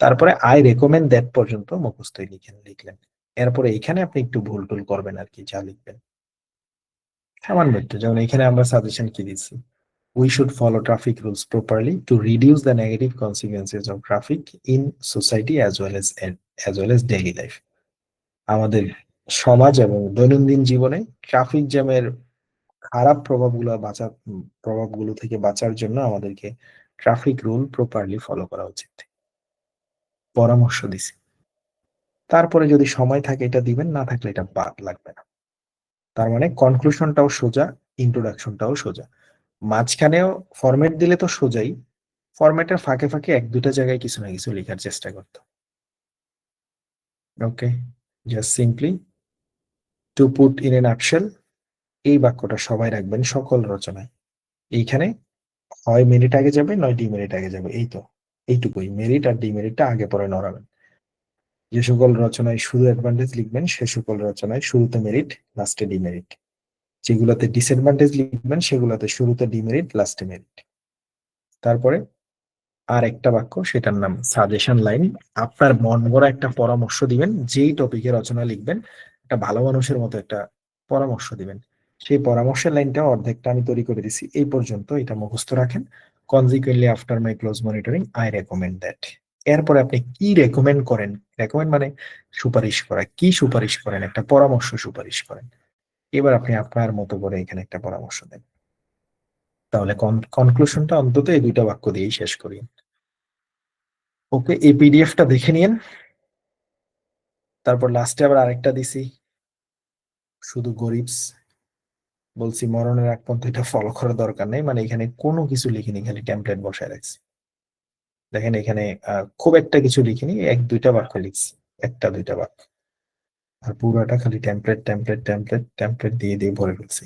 তারপরে আই রেকমেন্ড দ্যাট পর্যন্ত মুখস্থই লিখলেন। এরপরে এখানে আপনি একটু ভুল টুল করবেন আর কি, যা লিখবেন সামান্য একটু। যেমন এখানে আমরা সাজেশন কি দিচ্ছি, we should follow traffic rules properly to reduce the negative consequences of traffic in society as well as daily life. আমাদের সমাজ এবং দৈনন্দিন জীবনে ট্রাফিক জ্যামের খারাপ প্রভাবগুলো থেকে বাঁচার জন্য আমাদেরকে ট্রাফিক রুল প্রপারলি ফলো করা উচিত, পরামর্শ দিছি। তারপরে যদি সময় থাকে এটা দিবেন, না থাকলে এটা বাদ লাগবে না। তার মানে কনক্লুশনটাও সোজা, ইন্ট্রোডাকশনটাও সোজা, মাঝখানেও ফরম্যাট দিলে তো সোজাই, ফরম্যাটের ফাঁকে ফাঁকে এক দুটা জায়গায় কিছু না কিছু লেখার চেষ্টা করতো। Okay, just simply to put in a nutshell, এই বাক্যটা সবাই রাখবেন সকল রচনায়। এইখানে হয় মিনিট আগে যাবে, নয় ডিমেরিট আগে যাবে, এই তো, এইটুকুই। মেরিট আর ডিমেরিটটা আগে পরে নড়াবেন। যে সকল রচনায় শুধু অ্যাডভান্টেজ লিখবেন সে সকল রচনায় শুরুতে মেরিট, লাস্টে ডিমেরিট। যেগুলোতে ডিসঅ্যাডভান্টেজ লিখবেন সেগুলোতে শুরুতে ডিমেরিট, লাস্টে মেরিট। তারপরে আর একটা বাক্য, সেটার নাম সাজেশন লাইন। আপনার মন গড়া একটা পরামর্শ দিবেন, যেই টপিকে রচনা লিখবেন একটা ভালো মানুষের মতো একটা পরামর্শ দিবেন। সেই পরামর্শের লাইনটা অর্ধেকটা আমি তৈরি করে দিছি, এই পর্যন্ত এটা মুখস্থ রাখেন। Consequently after my close monitoring I recommend that. এরপরে আপনি কি রেকমেন্ড করেন, রেকমেন্ড মানে সুপারিশ করা, কি সুপারিশ করেন, একটা পরামর্শ সুপারিশ করেন। এবার আপনি আপনার মতো করে এখানে একটা পরামর্শ দেন। তাহলে কনক্লুশনটা অন্তত এই দুইটা বাক্য দিয়েই শেষ করি। ওকে, এই পিডিএফটা দেখে নিন। তারপর লাস্টে আবার আরেকটা দিছি, শুধু গরিবস, বলছি মরণের আগ পর্যন্ত এটা ফলো করার দরকার নেই, মানে এখানে কোনো কিছু লিখিনি, খালি টেমপ্লেট বসায় রাখছি। দেখেন এখানে খুব একটা কিছু লিখিনি, এক দুইটা বাক্য লিখছি, একটা দুইটা বাক্য, আর পুরোটা খালি টেমপ্লেট টেমপ্লেট টেমপ্লেট টেমপ্লেট দিয়ে দিয়ে ভরে ফেলছি।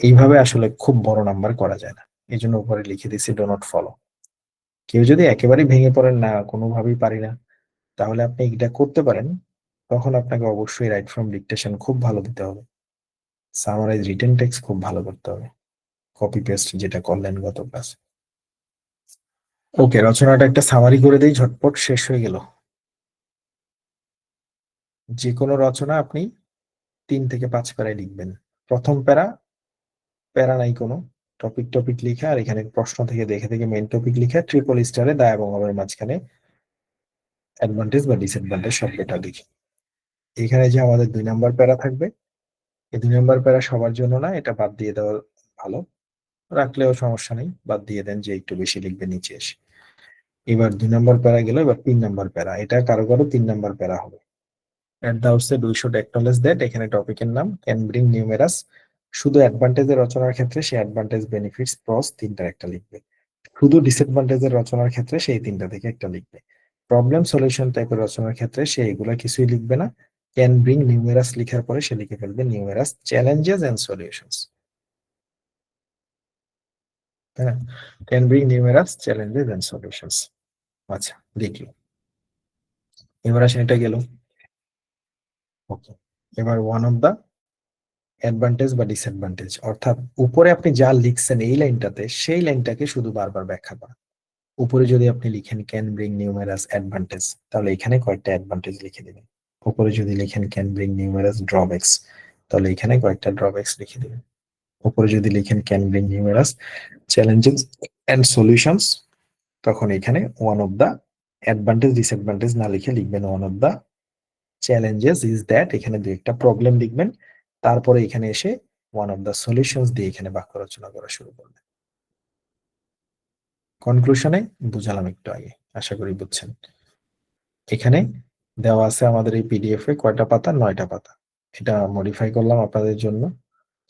এইভাবে আসলে খুব বড় নাম্বার করা যায় না, এই জন্য উপরে লিখে দিছি ডো নট ফলো। কেউ যদি একেবারেই ভেঙে পড়েন, না কোনোভাবেই পারি না, তাহলে আপনি এটা করতে পারেন। তখন আপনাকে অবশ্যই রাইট ফ্রম ডিকটেশন খুব ভালো দিতে হবে, সামারাইজ রিটেন টেক্সট খুব ভালো করতে হবে, কপি পেস্ট যেটা করলেন গত ক্লাসে। ওকে, রচনাটা একটা সামারি করে দেই, ঝটপট শেষ হয়ে গেল। যে কোনো রচনা আপনি 3 থেকে 5 প্যারায় লিখবেন। প্রথম প্যারা, প্যারা নাই কোনো, টপিক টপিক লিখে আর এখানে প্রশ্ন থেকে দেখে দেখে মেইন টপিক লিখে ট্রিপল স্টারে দা এবং অবের মাঝখানে অ্যাডভান্টেজ বা ডিসঅ্যাডভান্টেজ শব্দটা লিখে। এখানে যে আমাদের 2 নম্বর প্যারা থাকবে, এই 2 নম্বর প্যারা সবার জন্য না, এটা বাদ দিয়ে দেওয়া ভালো, রাখলেও সমস্যা নেই, বাদ দিয়ে দেন, যে একটু বেশি লিখবে নিচে এসে। এবার 2 নম্বর প্যারা গেল, এবার 3 নম্বর প্যারা, এটা কারো কারো 3 নম্বর প্যারা হবে। At the outset we should acknowledge that, এখানে টপিকের নাম ক্যান ব্রিং নিউমেরাস। শুধু অ্যাডভান্টেজের রচনার ক্ষেত্রে সে অ্যাডভান্টেজ বেনিফিটস প্রস তিনটার একটা লিখবে, শুধু ডিসঅ্যাডভান্টেজের রচনার ক্ষেত্রে সেই তিনটা থেকে একটা লিখবে। প্রবলেম সলিউশন টাইপের রচনার ক্ষেত্রে সে এগুলা কিছুই লিখবে না। ক্যান ব্রিং নিউমেরাস লিখার পরে সে লিখে ফেলবে নিউমেরাস চ্যালেঞ্জেস এন্ড সলিউশনস। হ্যাঁ, can bring numerous challenges and solutions. আচ্ছা, লিখলো। এবার আসেন, এটা গেল। ওকে, এবার ওয়ান অফ দা অ্যাডভান্টেজ বা ডিসঅ্যাডভান্টেজ, অর্থাৎ উপরে আপনি যা লিখছেন এই লাইনটাতে, সেই লাইনটাকে শুধু বারবার ব্যাখ্যা করা। উপরে যদি আপনি লিখেন ক্যান ব্রিং নিউমেরাস অ্যাডভান্টেজ, তাহলে এখানে কয়েকটা অ্যাডভান্টেজ লিখে দিবেন। উপরে যদি লিখেন ক্যান ব্রিং নিউমেরাস ড্রব্যাকস, তাহলে এখানে কয়েকটা ড্রব্যাকস লিখে দিবেন। উপরে যদি লিখেন can bring numerous challenges and solutions, তখন এখানে one of the advantage disadvantage না লিখে লিখবেন one of the challenges is that, এখানে দুই একটা প্রবলেম লিখবেন। তারপরে এখানে এসে ওয়ান অফ দা সলিউশনস দিয়ে এখানে বাক্য রচনা করা শুরু করবেন। কনক্লুশনে বুঝালাম একটু আগে, আশা করি বুঝছেন। এখানে দেওয়া আছে আমাদের এই পিডিএফ এ কয়টা পাতা, 9টা পাতা। এটা মডিফাই করলাম আপনাদের জন্য।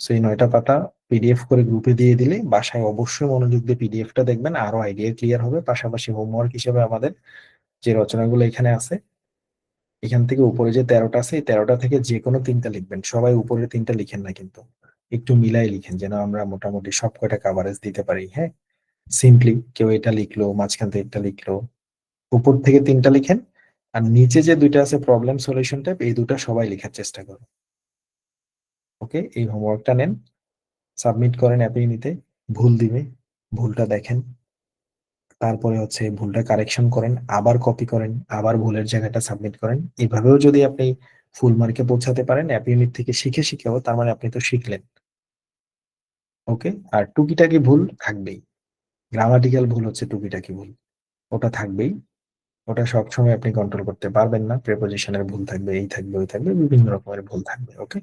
সেই 9টা পাতা পিডিএফ করে গ্রুপে দিয়ে দিলে বাসায় অবশ্যই মনোযোগ দিয়ে পিডিএফটা দেখবেন, আরো আইডিয়া ক্লিয়ার হবে। পাশাপাশি হোমওয়ার্ক হিসেবে আমাদের যে রচনাগুলো এখানে আছে, এখান থেকে উপরে যে 13টা আছে, এই 13টা থেকে যে কোনো 3টা লিখবেন, সবাই উপরে 3টা লিখেন না কিন্তু, একটু মিলাই লিখেন যেন আমরা মোটামুটি সব কয়টা কাভারেজ দিতে পারি। হ্যাঁ, সিম্পলি কেউ এটা লিখলো, মাঝখান থেকে একটা লিখলো, উপর থেকে তিনটা লিখেন, আর নিচে যে দুইটা আছে প্রবলেম সলিউশন টাইপ, এই দুটা সবাই লেখার চেষ্টা করুন। ওকে, এই হোমওয়ার্কটা নেন, সাবমিট করেন অ্যাপিনিতে। ভুল দিবে, ভুলটা দেখেন, তারপরে হচ্ছে ভুলটা কারেকশন করেন, আবার কপি করেন, আবার ভুলের জায়গাটা সাবমিট করেন। এভাবেও যদি আপনি ফুল মার্কে পৌঁছাতে পারেন অ্যাপ ইউনিট থেকে শিখে শিখেও, তার মানে আপনি তো শিখলেন। ওকে, আর টুকিটাকি ভুল থাকবেই, গ্রামাটিক্যাল ভুল হচ্ছে টুকিটাকি ভুল, ওটা থাকবেই। ওটা সবসময় আপনি কন্ট্রোল করতে পারবেন না, প্রেপোজিশনের ভুল থাকবে, এই থাকবে ওই থাকবে, বিভিন্ন রকমের ভুল থাকবে। ওকে,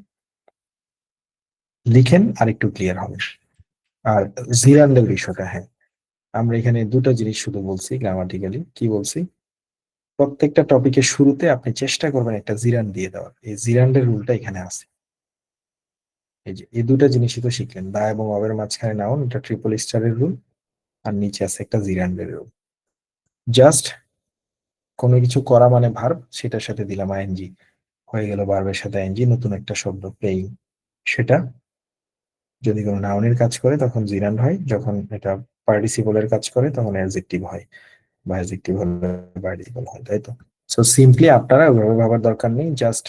লিখেন আর একটু ক্লিয়ার হবে। আর জিরান্ডের বিষয়টা, হ্যাঁ, আমরা এখানে দুটো জিনিস শুধু বলছি গ্রামাটিক্যালি। কি বলছি? প্রত্যেকটা টপিকের শুরুতে আপনি চেষ্টা করবেন একটা জিরান দিয়ে দেওয়ার, এই জিরান্ডের রুলটা এখানে আছে। এই যে এই দুটা জিনিসই তো শিখলেন, দা এবং অবের মাঝখানে নাউন, এটা ট্রিপল স্টারের রুল, আর নিচে আছে একটা জিরান্ডের রুল। জাস্ট কোনো কিছু করা মানে ভার্ব, সেটার সাথে দিলাম আইএনজি, হয়ে গেল ভার্বের সাথে আইএনজি, নতুন একটা শব্দ প্লেইং। সেটা যদি কোনো নাউনের কাজ করে তখন জিরান্ড হয়, যখন এটা পার্টিসিপলের কাজ করে তখন অ্যাডজেক্টিভ হয়, বা অ্যাডজেক্টিভ হলে পার্টিসিপল হয়, তাই তো? সো সিম্পলি আপনারা ওইভাবে ভাবার দরকার নেই, জাস্ট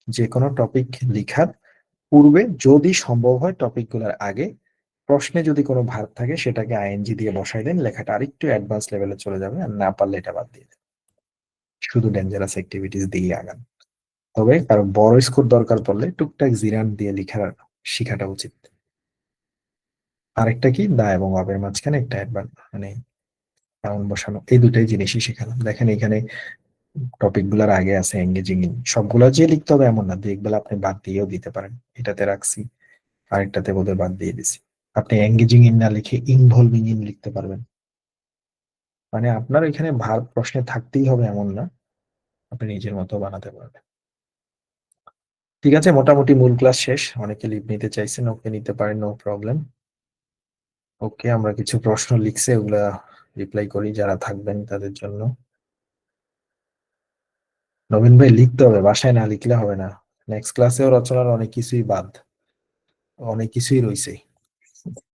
যে কোনো টপিক লিখার পূর্বে যদি সম্ভব হয় টপিক গুলার আগে প্রশ্নে যদি কোনো ভার্ব থাকে সেটাকে আইএনজি দিয়ে বসাই দেন, লেখাটা আরেকটু অ্যাডভান্স লেভেলে চলে যাবে, আর না পারলে এটা বাদ দিয়ে দেন, শুধু ডেঞ্জারাস অ্যাক্টিভিটিস দিয়ে আগান। তবে কারো বড় স্কোর দরকার পড়লে টুকটাক জিরান দিয়ে লেখার শিখাটা উচিত। আরেকটা কি, দা এবং অবের মাঝখানে একটা অ্যাডভান্স মানে নাউন বসানো, এই দুটাই জিনিসই শেখালাম। দেখেন এখানে টপিক গুলার আগে আছে এঙ্গেজিং ইন, সবগুলা যে লিখতে হবে এমন না, দেখবেলা আপনি বাদ দিয়েও দিতে পারেন। এটাতে রাখছি, আরেকটাতে বোধহয় বাদ দিয়ে দিছি। আপনি এঙ্গেজিং ইন না লিখে ইনভলভিং ইন লিখতে পারবেন। মানে আপনার এখানে ভার্ব প্রশ্নে থাকতেই হবে এমন না, আপনি নিজের মতো বানাতে পারবেন। ঠিক আছে, মোটামুটি মূল ক্লাস শেষ। অনেকে লিভ নিতে চাইছেন, ওকে নিতে পারেন, নো প্রবলেম। ওকে, আমরা কিছু প্রশ্ন লিখছে, ওগুলা রিপ্লাই করি যারা থাকবেন তাদের জন্য। নবীন ভাই লিখতে হবে, বাসায় না লিখলে হবে না। নেক্সট ক্লাসেও রচনার অনেক কিছুই বাদ, অনেক কিছুই রইছে।